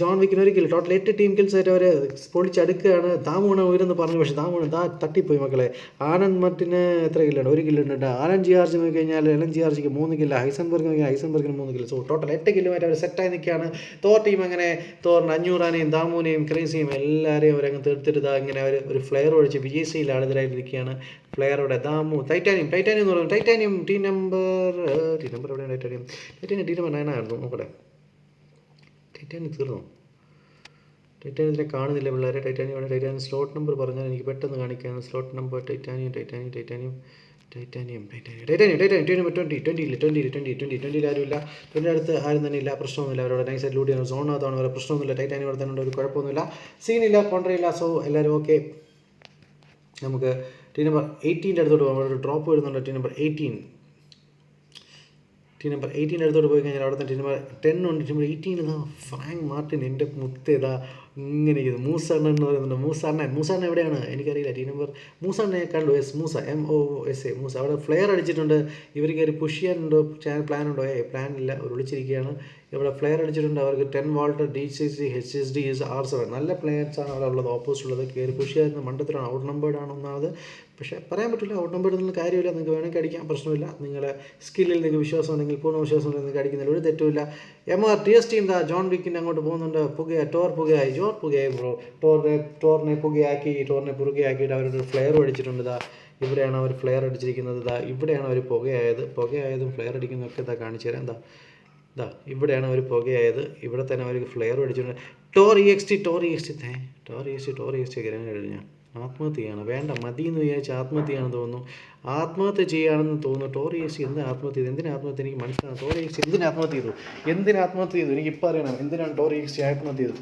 ജോൺ വിക്കിന് ഒരിക്കലും ടോട്ടൽ 8 ടീം കിൽസ് ആയിട്ട് അവരെ പൊളിച്ചടുക്കുകയാണ്. ദാമുവിനെ ഉയരെന്ന് പറഞ്ഞു. പക്ഷേ ദാമുവിന് തട്ടിപ്പോയി മക്കളെ. ആനന്ദ് മറ്റിന് എത്ര കില്ലുണ്ട്? 1 കില്ലുണ്ട്. LNGRG നോക്കി കഴിഞ്ഞാൽ LNGRGക്ക് 3 കില്ല. ഹൈസൻബർഗ് നോക്കിയാൽ ഹൈസൻബർഗിന് 3 കില്ല. സോ ടോട്ടൽ 8 കില്ലുമായിട്ട് അവർ സെറ്റായി നിൽക്കുകയാണ്. തോർ ടീം അങ്ങനെ തോറിന് 500 ദാമുവിനെയും ക്രേസിയും എല്ലാവരെയും അവരങ്ങ് തീർത്തിട്ട് ഇങ്ങനെ അവർ ഒരു ഫ്ലെയർ ഒഴിച്ച് വിജയശ്രീയിൽ ആളുകളായിട്ടിരിക്കുകയാണ്. ഫ്ലെയറുടെ ദാമു ടൈറ്റാനിയം എന്ന് പറയുന്നത്. ടൈറ്റാനിയം ടീം നമ്പർ എവിടെയാണ്? ടൈറ്റാനിയം ടീം നമ്പർ 9 ആയിരുന്നു. നോക്കട്ടെ. ടൈറ്റാനിയം തീർന്നു. ടൈറ്റാനിയം ഇതിനെ കാണുന്നില്ല പിള്ളേരെ. ടൈറ്റാനിയം സ്ലോട്ട് നമ്പർ പറഞ്ഞാൽ എനിക്ക് പെട്ടെന്ന് കാണിക്കാൻ. Slot number titanium team number 20 ആരുമില്ല. 20 അടുത്ത് ആരും തന്നെ ഇല്ല. പ്രശ്നമൊന്നുമില്ല. അവരോട് നൈസായിട്ട് ലൂട്ട് ചെയ്യുന്ന സോണാത്താണ്. വേറെ പ്രശ്നമൊന്നുമില്ല. ടൈറ്റാനിയം അവിടെ തന്നെ ഒരു കുഴപ്പമൊന്നുമില്ല. സീനില്ല, കോൺട്രയില്ല. സോ എല്ലാവരും ഓക്കെ. നമുക്ക് ടീം നമ്പർ 18 അടുത്തോട്ട് പോകാം. ഒരു ഡ്രോപ്പ് വരുന്നുണ്ട്. ടീം നമ്പർ 18 അടുത്തോട്ട് പോയി കഴിഞ്ഞാൽ അവിടെ തന്നെ ടീം നമ്പർ 10 ഉണ്ട്. Team number 18 Frank Martin. എൻ്റെ മുത്തേതാ ഇങ്ങനെ ഇരിക്കുന്നു. മൂസണ്ണൻ എന്ന് പറയുന്നുണ്ട്. മൂസണ്ണൻ എവിടെയാണ് എനിക്കറിയില്ല. ടീം നമ്പർ മൂസണ്ണനെ കണ്ടു. മൂസ MOSA മൂസ അവിടെ ഫ്ലെയർ അടിച്ചിട്ടുണ്ട്. ഇവർ കയറി പുഷ് ചെയ്യാനുണ്ടോ? പ്ലാൻ ഉണ്ടോ? പ്ലാനില്ല. അവർ വിളിച്ചിരിക്കുകയാണ്. ഇവിടെ ഫ്ലെയർ അടിച്ചിട്ടുണ്ട്. അവർക്ക് 10 വാൾട്ട് DCC HSD R7 നല്ല പ്ലെയേഴ്സാണ് അവിടെ ഉള്ളത്. ഓപ്പോസിറ്റ് ഉള്ളത്. കയറി പുഷ് ചെയ്യുന്ന മണ്ടത്തിലാണ്. ഔട്ട് നമ്പേർഡ് ആണ് ഒന്നാമത്. പക്ഷേ പറയാൻ പറ്റില്ല. ഔട്ട് നമ്പേർഡ് എന്നുള്ള കാര്യമില്ല. നിങ്ങൾക്ക് വേണമെങ്കിൽ അടിക്കാൻ പ്രശ്നമില്ല. നിങ്ങളുടെ സ്കില്ലിൽ നിങ്ങൾക്ക് വിശ്വാസം ഉണ്ടെങ്കിൽ, പൂർണ്ണ വിശ്വാസം ഉണ്ടെങ്കിൽ നിങ്ങൾക്ക് അടിക്കുന്നതിൽ ഒരു തെറ്റുമില്ല. TS ടീം ജോൺ വിക്കിൻ്റെ അങ്ങോട്ട് പോകുന്നുണ്ട്. Tor പുകയായി bro. ടോറിനെ പുകയാക്കിയിട്ട് അവരൊരു ഫ്ലെയർ അടിച്ചിട്ടുണ്ട്. ഇവിടെയാണ് അവർ ഫ്ലെയർ അടിച്ചിരിക്കുന്നത്. ഇവിടെയാണ് അവർ പുകയായതും ഫ്ലെയർ അടിക്കുന്നതൊക്കെ കാണിച്ചു തരാം. ഇവിടെയാണ് അവർ പുകയായത്. ഇവിടെ തന്നെ അവർക്ക് ഫ്ലെയർ അടിച്ചിട്ടുണ്ട്. ടോർ EXT കഴിഞ്ഞാൽ ആത്മഹത്യയാണ്. വേണ്ട, മതി എന്ന് വിചാരിച്ച് ആത്മഹത്യയാണെന്ന് തോന്നുന്നു. ആത്മഹത്യ ചെയ്യുകയാണെന്ന് തോന്നുന്നു. ടോർ EXT എന്തിനാ ആത്മഹത്യ ചെയ്തു? എന്തിനാ ആത്മഹത്യ? എനിക്ക് മനസ്സിലാണ്. ടോർ EXT എന്തിനാ ആത്മഹത്യ ചെയ്തു? എനിക്കിപ്പോൾ അറിയണം. എന്തിനാണ് ടോർ EXT ആത്മഹത്യ ചെയ്തത്?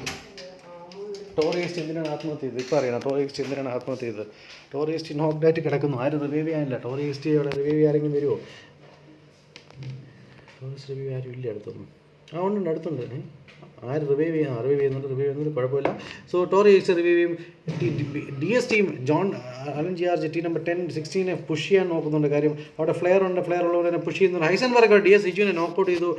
ടോറിയസ്റ്റ് എന്തിനാണ് ആത്മഹത്യ ചെയ്തത് ഇപ്പോൾ അറിയണം. ടോറിയസ്റ്റ് എന്തിനാണ് ആത്മഹത്യ ചെയ്തത്? ടോറിയസ്റ്റ് നോക്ക്ഡായിട്ട് കിടക്കുന്നു, ആരും റിവൈവ് ചെയ്യാനില്ല. ടോറിയസ്റ്റ് അവിടെ റിവൈവ് ആരെങ്കിലും വരുമോ? ടോറിയസ്റ്റ് റിവൈവ് ആരും ഇല്ല അടുത്തൊന്നും. ഉണ്ട് അടുത്തുണ്ട്. ആര് റിവൈവ് ചെയ്യുന്നുണ്ട് കുഴപ്പമില്ല. സോ ടോറിയസ്റ്റ് റിവൈവ് ചെയ്യും. DS team John Alan G R G team number 10-16 push ചെയ്യാൻ നോക്കുന്നുണ്ട്. കാര്യം അവിടെ ഫ്ലെയർ ഉള്ളവർ തന്നെ പുഷ് ചെയ്യുന്നുണ്ട്. ഹൈസൻബർഗ് DS ഇജുവിനെ നോക്കൗട്ട് ചെയ്തു.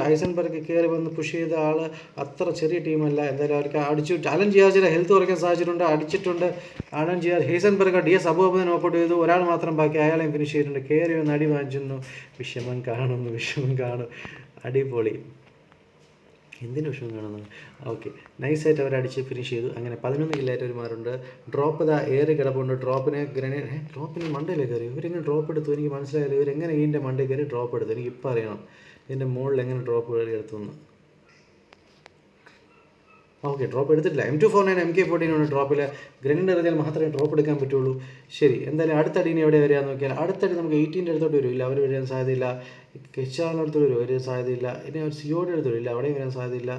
ഹൈസൻബർഗ് കയറി വന്ന് പുഷ് ചെയ്ത ആൾ അത്ര ചെറിയ ടീമല്ല. എന്തായാലും അവർക്ക് അടിച്ചു. അലൻ ജിയാർജിൻ്റെ ഹെൽത്ത് കുറയ്ക്കാൻ സാധിച്ചിട്ടുണ്ട്, അടിച്ചിട്ടുണ്ട്. അലൻ ജിയാർജ് ഹൈസൻബർഗ് DS അബൂബനെ നോക്കൗട്ട് ചെയ്തു. ഒരാൾ മാത്രം ബാക്കി, അയാളെയും ഫിനിഷ് ചെയ്തിട്ടുണ്ട്. കയറി വന്ന് അടി വാങ്ങിച്ചിരുന്നു. വിഷമം കാണും. അടിപൊളി. എന്തിന് വിഷമം കാണുന്നത്? ഓക്കെ, നൈസായിട്ട് അവർ അടിച്ച് ഫിനിഷ് ചെയ്തു. അങ്ങനെ 11 കില്ലായിട്ട് ഒരു മാറുണ്ട്. ഡ്രോപ്പ് ഏറി കിടപ്പുണ്ട്. ഡ്രോപ്പിന് മണ്ടയിൽ കയറി. ഇവരെങ്ങനെ ഡ്രോപ്പ് എടുത്തു? എനിക്ക് മനസ്സിലായില്ല. ഇവരെങ്ങനെ ഇതിൻ്റെ മണ്ടയിൽ കയറി ഡ്രോപ്പ് എടുത്തു? എനിക്ക് ഇപ്പോൾ അറിയണം ഇതിൻ്റെ മുകളിൽ എങ്ങനെ ഡ്രോപ്പ് കയറി എടുത്തുനിന്ന്. ഓക്കെ, ഡ്രോപ്പ് എടുത്തിട്ടില്ല. M249 MK14 ഡ്രോപ്പിൽ. ഗ്രനേഡ് എറിഞ്ഞാൽ മാത്രമേ ഡ്രോപ്പ് എടുക്കാൻ പറ്റുള്ളൂ. ശരി, എന്തായാലും അടുത്തടീനെ എവിടെ വരികയെന്ന് നോക്കിയാൽ അടുത്തടി നമുക്ക് 18 അടുത്തോട്ട് വരില്ല. അവർ വരാൻ സാധ്യതയില്ല. കെച്ചാറിൻ്റെ അടുത്തോട്ട് വരാൻ സാധ്യതയില്ല. ഇനി അവർ സിയോടെ അടുത്തോട്ട് ഇല്ല, അവിടെയും വരാൻ സാധ്യതയില്ല.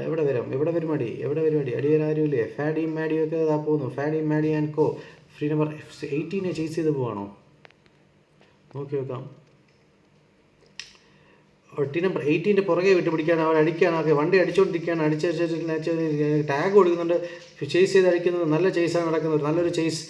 എവിടെ വരും അടി വരാൻ ആരുമില്ലേ? ഫാഡിയും മാഡിയും ഒക്കെ ഇതാ പോകുന്നു. ഫാഡിയും Maddy and co free number 18 chase ചെയ്ത് പോവാണോ? നോക്കി നോക്കാം. ടീം നമ്പർ 18 പുറകെ വിട്ട് പിടിക്കുകയാണ്. അവർ അടിക്കുകയാണ്. ഓക്കെ, വണ്ടി അടിച്ചുകൊണ്ടിരിക്കുകയാണ്. ടാഗ് കൊടുക്കുന്നുണ്ട്. ചേസ് ചെയ്ത് അടിക്കുന്നത്. നല്ല ചേസാണ് നടക്കുന്നത്. നല്ലൊരു ചേസ്.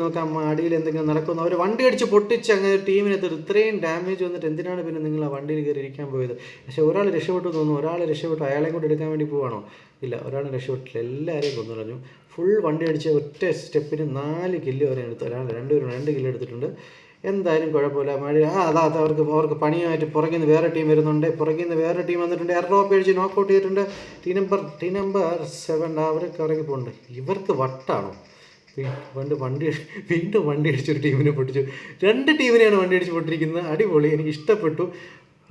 നോക്കാം അടിയിൽ എന്തെങ്കിലും നടക്കുന്നു. അവർ വണ്ടി അടിച്ച് പൊട്ടിച്ച് അങ്ങനെ ടീമിനകത്ത് ഇത്രയും ഡാമേജ് വന്നിട്ട് എന്തിനാണ് പിന്നെ നിങ്ങൾ ആ വണ്ടിയിൽ കയറി ഇരിക്കാൻ പോയത്? പക്ഷേ ഒരാൾ രക്ഷപ്പെട്ടു തോന്നുന്നു. അയാളെയും കൊണ്ട് എടുക്കാൻ വേണ്ടി പോവാണോ? ഇല്ല, ഒരാൾ രക്ഷപ്പെട്ടില്ല. എല്ലാവരെയും കൊന്നു കളഞ്ഞു. ഫുൾ വണ്ടി അടിച്ച് ഒറ്റ സ്റ്റെപ്പിന് 4 കില്ല് വരെ എടുത്തു. 2 കില്ല് എടുത്തിട്ടുണ്ട്. എന്തായാലും കുഴപ്പമില്ല. അവർക്ക് പണിയായിട്ട് പുറകിൽ നിന്ന് വേറെ ടീം വരുന്നുണ്ട്. വന്നിട്ടുണ്ട്. എർറോപ്പ് അടിച്ച് നോക്കൗട്ട് ചെയ്തിട്ടുണ്ട്. ടീം നമ്പർ 7 അവർക്ക് ഇറങ്ങി പോകുന്നുണ്ട്. ഇവർക്ക് വട്ടാണോ? വീണ്ടും വണ്ടി അടിച്ചൊരു ടീമിനെ പൊട്ടിച്ചു. 2 ടീമിനെയാണ് വണ്ടി അടിച്ച് പൊട്ടിരിക്കുന്നത്. അടിപൊളി, എനിക്ക് ഇഷ്ടപ്പെട്ടു.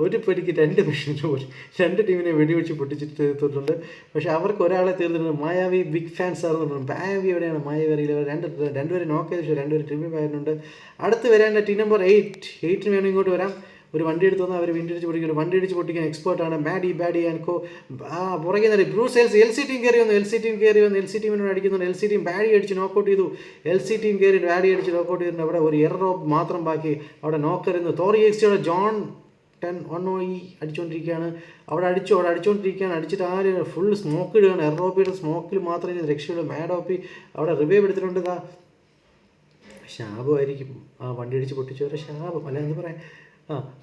ഒരു പരിക്ക് 2 ടീമിനെ വെടിവെച്ച് പൊട്ടിച്ചിട്ട് തീർത്തിട്ടുണ്ട്. പക്ഷേ അവർക്ക് ഒരാളെ തീർത്തിട്ടുണ്ട്. മായാവി ബിഗ് ഫാൻസ് ആണെന്ന് പറഞ്ഞു. മായാവി എവിടെയാണ്? മായാവി അറിയില്ല. രണ്ടുപേരെ നോക്ക് ചെയ്ത് പക്ഷേ 2 ട്രിപ്പിൽ ആയിരുന്നുണ്ട്. അടുത്ത് വരാൻ ടീം നമ്പർ 8 വേണം ഇങ്ങോട്ട് വരാം. ഒരു വണ്ടി എടുത്തു വന്നാൽ അവർ വണ്ടി അടിച്ച് പൊട്ടിക്കാൻ എക്സ്പേർട്ടാണ്. ബാഡി ആൻഡ് കോ പുറകെ നിന്ന് ബ്രൂസ് LC ടീം കയറി വന്നു. LC ടീമിനോട് അടിക്കുന്നുണ്ട്. LC ടീം ബാഡി അടിച്ച് നോക്കൗട്ട് ചെയ്തു. LC ടീം കയറി ബാഡി അടിച്ച് നോക്കൗട്ട് ചെയ്തിട്ടുണ്ട്. അവിടെ ഒരു എർറോപ്പ് മാത്രം ബാക്കി. അവിടെ നോക്കരുന്നു. തോറിയക്സിയുടെ ജോൺ 10 അടിച്ചുകൊണ്ടിരിക്കുകയാണ്. അടിച്ചിട്ട് ആര് ഫുൾ സ്മോക്ക് ഇടുകയാണ്. എർറോപ്പിയുടെ സ്മോക്കിൽ മാത്രമേ രക്ഷയുള്ളൂ. മാഡോപ്പി അവിടെ റിവൈവ് എടുത്തിട്ടുണ്ട്. ശാപമായിരിക്കും ആ വണ്ടി അടിച്ച് പൊട്ടിച്ചവരെ ശാപം, അല്ല എന്ന് പറയാം.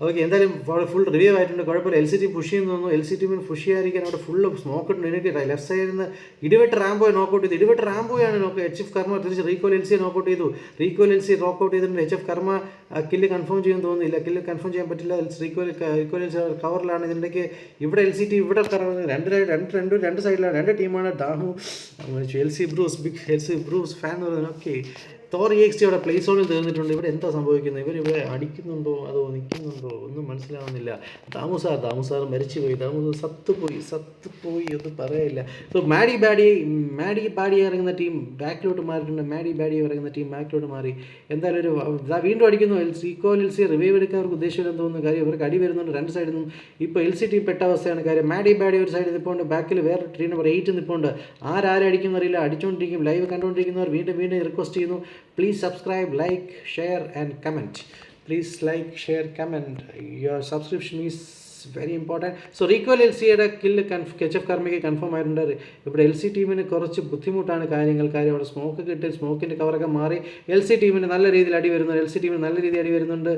ഓക്കെ, എന്തായാലും ഫുൾ റിവൈവ് ആയിട്ടുണ്ട്. കുഴപ്പമില്ല. LC ടീം പുഷ് ചെയ്യുന്നു തോന്നുന്നു. LC ടീമിന് പുഷ് ചെയ്യാതിരിക്കാൻ അവിടെ ഫുള്ള് സ്മോക്ക് ഇട്ടുണ്ട്. എനിക്ക് ലെഫ്റ്റ് സൈഡിൽ നിന്ന് ഇടിവെട്ട് റാംബോയെ നോക്കൗട്ട് ചെയ്തു. റാംബോയാണ് HF കർമ്മ തിരിച്ച് റീകോൽ LC നോക്കൗട്ട് ചെയ്തു. LC നോക്കൗട്ട് ചെയ്തിട്ടുണ്ട്. HF കർമ്മ കില്ല് കൺഫേം ചെയ്യാൻ തോന്നുന്നില്ല. കില്ല് കൺഫേം ചെയ്യാൻ പറ്റില്ല. റീകോൽ LC കവറിലാണ്. ഇതിൻ്റെക്ക് ഇവിടെ LC ടീം ഇവിടെ രണ്ട് സൈഡിലാണ്. 2 ടീമാണ്. ദാഹു LC ബ്രൂസ് ഫാൻ എന്ന് പറയുന്നത്. ഓക്കെ, തോറിയക്സ് അവിടെ പ്ലേസ് ഓണിൽ തീർന്നിട്ടുണ്ട്. ഇവിടെ എന്താ സംഭവിക്കുന്നത്? ഇവരിവിടെ അടിക്കുന്നുണ്ടോ അതോ നിൽക്കുന്നുണ്ടോ ഒന്നും മനസ്സിലാവുന്നില്ല. ദാമുസാർ മരിച്ചുപോയി. സത്തുപോയി ഒന്നും പറയില്ല. സോ മാഡി ബാഡി ഇറങ്ങുന്ന ടീം ബാക്കിലോട്ട് മാറിയിട്ടുണ്ട്. ബാക്കിലോട്ട് മാറി. എന്തായാലും വീണ്ടും അടിക്കുന്നു. LC റിവൈവ് എടുക്കാൻ അവർക്ക് ഉദ്ദേശമില്ലെന്ന് തോന്നുന്നു. കാര്യം ഇവർക്ക് അടി വരുന്നുണ്ട് 2 സൈഡിൽ നിന്നും. ഇപ്പോൾ LC ടീം പെട്ട അവസ്ഥയാണ്. കാര്യം മാഡി ഒരു സൈഡിൽ നിൽപ്പുണ്ട്. ബാക്കിൽ വേറെ ടീം നമ്പർ 8 നിൽപ്പുണ്ട്. ആരെ അടിക്കുന്നറിയില്ല. അടിച്ചുകൊണ്ടിരിക്കും. ലൈവ് കണ്ടുകൊണ്ടിരിക്കുന്നവർ വീണ്ടും റിക്വസ്റ്റ് ചെയ്യുന്നു. Please subscribe, like, share and comment. Your subscription is very important. So recoil LCയുടെ കില്ല് HF കർമ്മയ്ക്ക് കൺഫേം ആയിട്ടുണ്ട്. ഇവിടെ LC ടീമിന് കുറച്ച് ബുദ്ധിമുട്ടാണ് കാര്യം അവിടെ സ്മോക്ക് കിട്ടി. സ്മോക്കിൻ്റെ കവറൊക്കെ മാറി. LC ടീമിന് നല്ല രീതിയിൽ അടി വരുന്നുണ്ട്.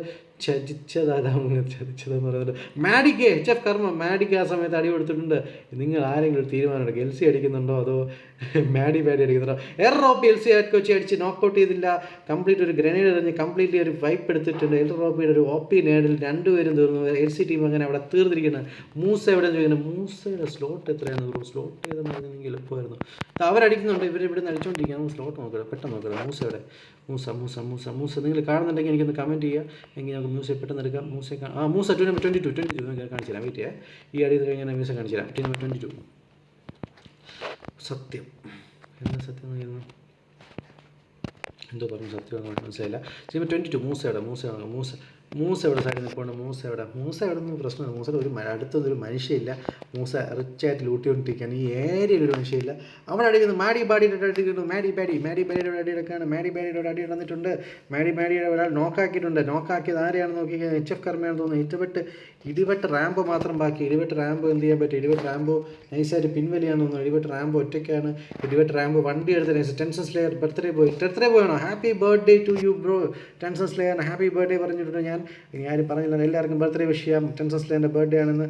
ചതിച്ചതെന്ന് പറയുന്നത് മാഡിക്ക് HF കർമ്മ മാഡിക്ക് ആ സമയത്ത് അടി കൊടുത്തിട്ടുണ്ട്. നിങ്ങൾ ആരെങ്കിലും തീരുമാനം എടുക്കുക. LC അടിക്കുന്നുണ്ടോ അതോ മാഡി അടിക്കുന്നുണ്ടോ? എർറോപ്പി LC കൊച്ചി അടിച്ച് നോക്കൗട്ട് ചെയ്തില്ല. കംപ്ലീറ്റ് ഒരു ഗ്രനേഡ് എറിഞ്ഞ് കംപ്ലീറ്റ്ലി ഒരു വൈപ്പ് എടുത്തിട്ടുണ്ട്. എർറോപ്പിയുടെ ഒരു OP നേടിൽ 2 പേരും തീർന്നു. LC ടീം അങ്ങനെ അവിടെ തീർന്നിരിക്കുന്നത്. മൂസ എവിടെ ചോദിക്കുന്നത്? മൂസയുടെ സ്ലോട്ട് എത്രയാണ്? സ്ലോട്ട് ചെയ്തെന്ന് പറഞ്ഞെങ്കിൽ എളുപ്പമായിരുന്നു. അവരടിക്കുന്നുണ്ട്. ഇവിടെ നിന്ന് അടിച്ചുകൊണ്ടിരിക്കുകയാണ്. സ്ലോട്ട് നോക്കുക, പെട്ടെന്ന് നോക്കുക. മൂസയുടെ മൂസ നിങ്ങൾ കാണുന്നുണ്ടെങ്കിൽ എനിക്കൊന്ന് കമൻറ്റ് ചെയ്യുക. എങ്കിൽ നമുക്ക് മൂസയെ പെട്ടെന്ന് എടുക്കാം. മൂസ ടീം നമ്പർ 22 കാണിച്ചു തരാം. വെയിറ്റ് ചെയ്യാം. ഈ അടി കഴിഞ്ഞാൽ മൂസ കാണിച്ചു തരാം. ടീം നമ്പർ 22 സത്യം എന്താ സത്യം എന്ന് എന്തോ പറഞ്ഞു. സത്യം മനസ്സിലായില്ല. ടീം നമ്പർ 22 മൂസ മൂസ എവിടെ സൈഡിൽ നിൽപ്പുണ്ട്? മൂസ എവിടെ നിന്ന് പ്രശ്നമില്ല. മൂസയുടെ അടുത്തൊരു മനുഷ്യയില്ല. മൂസ റിച്ചായിട്ട് ലൂട്ടിക്കൊണ്ടിരിക്കുകയാണ്. ഈ ഏരിയയിൽ ഒരു മനുഷ്യയില്ല. അവിടെ അടിക്കുന്നു. മാഡി ബാഡിയുടെ അടിക്കുന്നു. മാഡി ബാഡിയുടെ അടിയെടുക്കുകയാണ്. മാഡി ബാഡിയുടെ അടി ഇടന്നിട്ടുണ്ട്. മാഡി ബാഡിയുടെ ഒരാൾ നോക്കാക്കിയിട്ടുണ്ട്. നോക്കാക്കിയത് ആരെയാണെന്ന് നോക്കി HF കർമ്മയാണെന്ന് തോന്നുന്നു. ഇടിവെട്ട് റാംബോ മാത്രം ബാക്കി. ഇടിവെട്ട് റാംബോ എന്ത് ചെയ്യാൻ പറ്റും? ഇടിവെട്ട് റാംബോ നൈസായിട്ട് പിൻവലിയാണെന്ന് തോന്നുന്നു. ഇടിവെട്ട് റാംബോ ഒറ്റയ്ക്കാണ്. ഇടിവെട്ട് റാംബോ വണ്ടി എടുത്ത നൈസ്. ടെൻസൺ സ്ലെയർ ബർത്ത്ഡേ പോയാണോ? Happy birthday to you bro. Tension സ്ലെയറിന് ഹാപ്പി ബർത്ത്ഡേ പറഞ്ഞിട്ടുണ്ട്. ഞാൻ ആരും പറഞ്ഞില്ല. എല്ലാവർക്കും ബർത്ത്ഡേ വിഷ് ചെയ്യാം. ടെൻസൺ സ്ലെയറിൻ്റെ ബർത്ത്ഡേ ആണെന്ന്.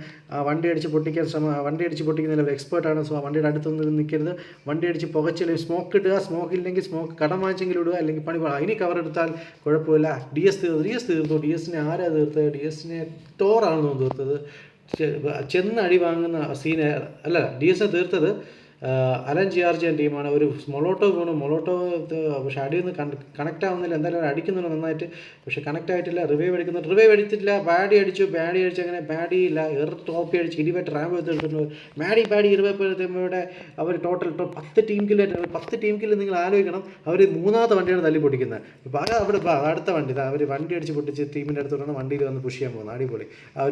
വണ്ടി അടിച്ച് പൊട്ടിക്കുന്നതിൽ അവർ എക്സ്പേർട്ടാണ്. സോ വണ്ടിയുടെ അടുത്തൊന്നും നിൽക്കരുത്. വണ്ടി അടിച്ച് പുകച്ചില്ലെങ്കിൽ സ്മോക്ക് ഇടുക. സ്മോക്ക് ഇല്ലെങ്കിൽ സ്മോക്ക് കടം വാങ്ങിച്ചെങ്കിലും ഇടുക, അല്ലെങ്കിൽ പണി ഇനി കവർ എടുത്താൽ കുഴപ്പമില്ല. DS തീർത്തു. DS-നെ ആരാ തീർത്തത്? DS-നെ ടോറാണെന്ന് തീർത്തത്. ചെന്ന് അടി വാങ്ങുന്ന സീന് അല്ല, DS-നെ തീർത്തത് അലൻ ജിയാർജിയൻ ടീമാണ്. ഒരു മൊളോട്ടോവ് വീണു. പക്ഷേ അടിയിൽ നിന്ന് കണക്റ്റ് ആവുന്നില്ല. എന്തായാലും അടിക്കുന്നുണ്ട് നന്നായിട്ട്, പക്ഷേ കണക്റ്റ് ആയിട്ടില്ല. റിവൈവ് എടുത്തില്ല. ബാഡി അടിച്ചു. അങ്ങനെ ബാഡിയില്ല. ടോപ്പി അടിച്ച് ഇടിവെട്ട് റാമ്പ് എടുത്തിട്ടുണ്ട്. ബാഡി 20 അവർ ടോട്ടൽ 10 ടീം കില്ല് നിങ്ങൾ ആലോചിക്കണം. അവർ മൂന്നാമത്തെ വണ്ടിയാണ് തല്ലി പൊട്ടിക്കുന്നത്. അവിടെ അടുത്ത വണ്ടി അവർ വണ്ടി അടിച്ച് പൊട്ടിച്ച് ടീമിൻ്റെ അടുത്ത് വന്ന് വണ്ടിയിൽ വന്ന് പുഷ് ചെയ്യാൻ പോകുന്നത്. അടിപൊളി. അവർ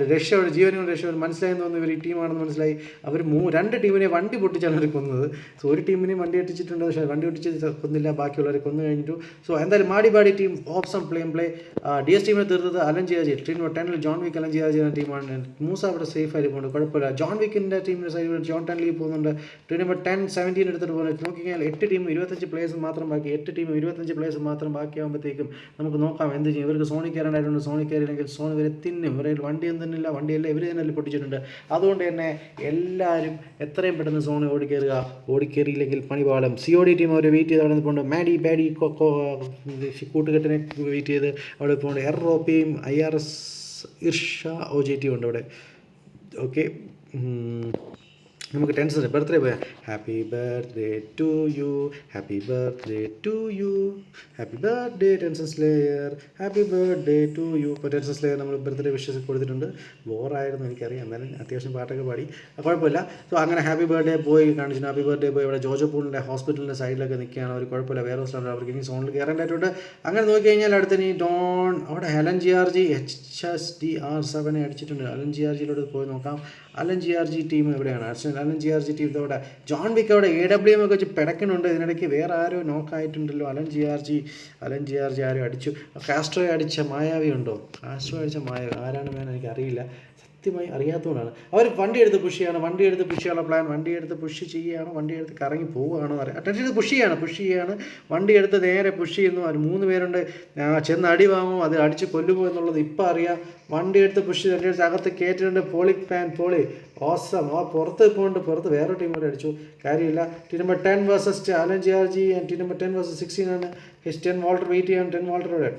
ജീവനും മനസ്സിലായെന്ന് തോന്നുന്നു. ഇവർ ഈ ടീമാണെന്ന് മനസ്സിലായി. അവർ 2 ടീമിനെ വണ്ടി പൊട്ടിച്ചാണ് അവർ കൊന്നത്. സോ ഒരു ടീമിനെ വണ്ടി അടിച്ചിട്ടുണ്ട്, പക്ഷേ വണ്ടി ഒട്ടിച്ച് കൊന്നില്ല. ബാക്കിയുള്ളവരെ കൊന്നു കഴിഞ്ഞിട്ടു. സോ എന്തായാലും മാടി ടീം ഓപ്സം പ്ലേ DS ടീമിനെ തീർത്തത് അലൻ ജിയാർജി. ടീം 10-ൽ ജോൺ വിക്ക് അലൻ ജിയാർജി എന്ന ടീമാണ്. മൂസ അവിടെ സേഫ് ആയിട്ട് പോകുന്നുണ്ട്, കുഴപ്പമില്ല. ജോൺ വിക്കിൻ്റെ ടീമിൻ്റെ സൈഡിൽ ജോൺ 10-ൽ പോകുന്നുണ്ട്. ടീം നമ്പർ 10-17 എടുത്തിട്ട് പോകുന്നത്. നോക്കിക്കഴിഞ്ഞാൽ 8 ടീം 25 പ്ലേയേഴ്സ് മാത്രം ബാക്കി. 8 ടീം 25 പ്ലേയേഴ്സ് മാത്രം ബാക്കിയാകുമ്പോഴത്തേക്കും നമുക്ക് നോക്കാം എന്ത് ചെയ്യും. ഇവർക്ക് സോണി കയറാനായിട്ടുണ്ട്. സോണി കയറിയില്ലെങ്കിൽ സോണി ഇവരെ തിന്നും. ഇവരെ വണ്ടിയൊന്നും തന്നില്ല. വണ്ടിയെല്ലാം ഇവർ തന്നെ പൊട്ടിച്ചിട്ടുണ്ട്. അതുകൊണ്ട് തന്നെ എല്ലാവരും എത്രയും പെട്ടെന്ന് സോണി ഓടിക്കേറിയില്ലെങ്കിൽ പണിപാളം. COD ടീം അവർ വെയിറ്റ് ചെയ്ത് അവിടെ നിൽപ്പുണ്ട്. മാഡി കൂട്ടുകെട്ടിനെ വെയിറ്റ് ചെയ്ത് അവിടെ പോകുന്നുണ്ട്. SRRAയും IRS IRSHA OJT ഉണ്ട് അവിടെ. ഓക്കെ, നമുക്ക് ടെൻഷൻ ബർത്ത്ഡേ പോയാൽ happy birthday to you tension slayer, happy birthday to you. ഇപ്പോൾ ടെൻഷൻ സ്ലെയർ നമ്മൾ ബർത്ത്ഡേ വിഷസ് കൊടുത്തിട്ടുണ്ട്. ബോറായിരുന്നു എനിക്കറിയാം, എന്നാലും അത്യാവശ്യം പാട്ടൊക്കെ പാടി, കുഴപ്പമില്ല. സോ അങ്ങനെ ഹാപ്പി ബർത്ത്ഡേ ബോയ് കാണിച്ചു. ഹാപ്പി ബർത്ത്ഡേ ബോയ് ഇവിടെ ജോജോ പൂളിൻ്റെ ഹോസ്പിറ്റലിൻ്റെ സൈഡിലൊക്കെ നിൽക്കുകയാണ്. അവർ കുഴപ്പമില്ല, വേറെ സ്ഥലം അവർക്ക് ഇനി സോണിൽ കയറേണ്ടതായിട്ടുണ്ട്. അങ്ങനെ നോക്കി കഴിഞ്ഞാൽ അടുത്തനി ഡോൺ അവിടെ അലൻ ജിയാർജി HSDR7 അടിച്ചിട്ടുണ്ട്. അലൻ ജിയാർജിയിലോട്ട് പോയി നോക്കാം. അലൻ ജിയാർജി ടീം എവിടെയാണ്? അലൻ ജിയാർജി ടീം അവിടെ ജോൺ വിക്ക് അവിടെ AWM ഒക്കെ വെച്ച് പിടക്കുന്നുണ്ട്. ഇതിനിടയ്ക്ക് വേറെ ആരോ നോക്കായിട്ടുണ്ടല്ലോ. അലൻ ജിയാർജി ആരോ അടിച്ചു. കാസ്ട്രോ അടിച്ച മായാവി ഉണ്ടോ? ആരാണ് വേണം എനിക്കറിയില്ല, സത്യമായി അറിയാത്തതുകൊണ്ടാണ്. അവർ വണ്ടി എടുത്ത് പുഷ് ചെയ്യാനുള്ള പ്ലാൻ. വണ്ടി എടുത്ത് പുഷ് ചെയ്യുകയാണോ, വണ്ടി എടുത്ത് കറങ്ങി പോവുകയാണോ അറിയാം. അറ്റൻഷൻ ചെയ്ത് പുഷ് ചെയ്യാണ്. വണ്ടി എടുത്ത് നേരെ പുഷ് ചെയ്യുന്നു. അവർ 3 പേരുണ്ട്. ചെന്ന് അടി വാങ്ങും, അത് അടിച്ച് കൊല്ലുമോ എന്നുള്ളത് ഇപ്പം അറിയാം. വണ്ടി എടുത്ത് പുഷ് ചെയ്ത് വണ്ടി എടുത്ത് അകത്ത് കയറ്റിട്ടുണ്ട്. Poly awesome. പുറത്ത് പോകുന്നുണ്ട്. പുറത്ത് വേറെ ടീം കൂടെ അടിച്ചു, കാര്യമില്ല. Team number 10 versus Alan G R G. Team number 10 versus 16 ആണ്. 10 വാൾട്ടർ വെയിറ്റ് ചെയ്യാൻ. 10 വാൾട്ടറോടെ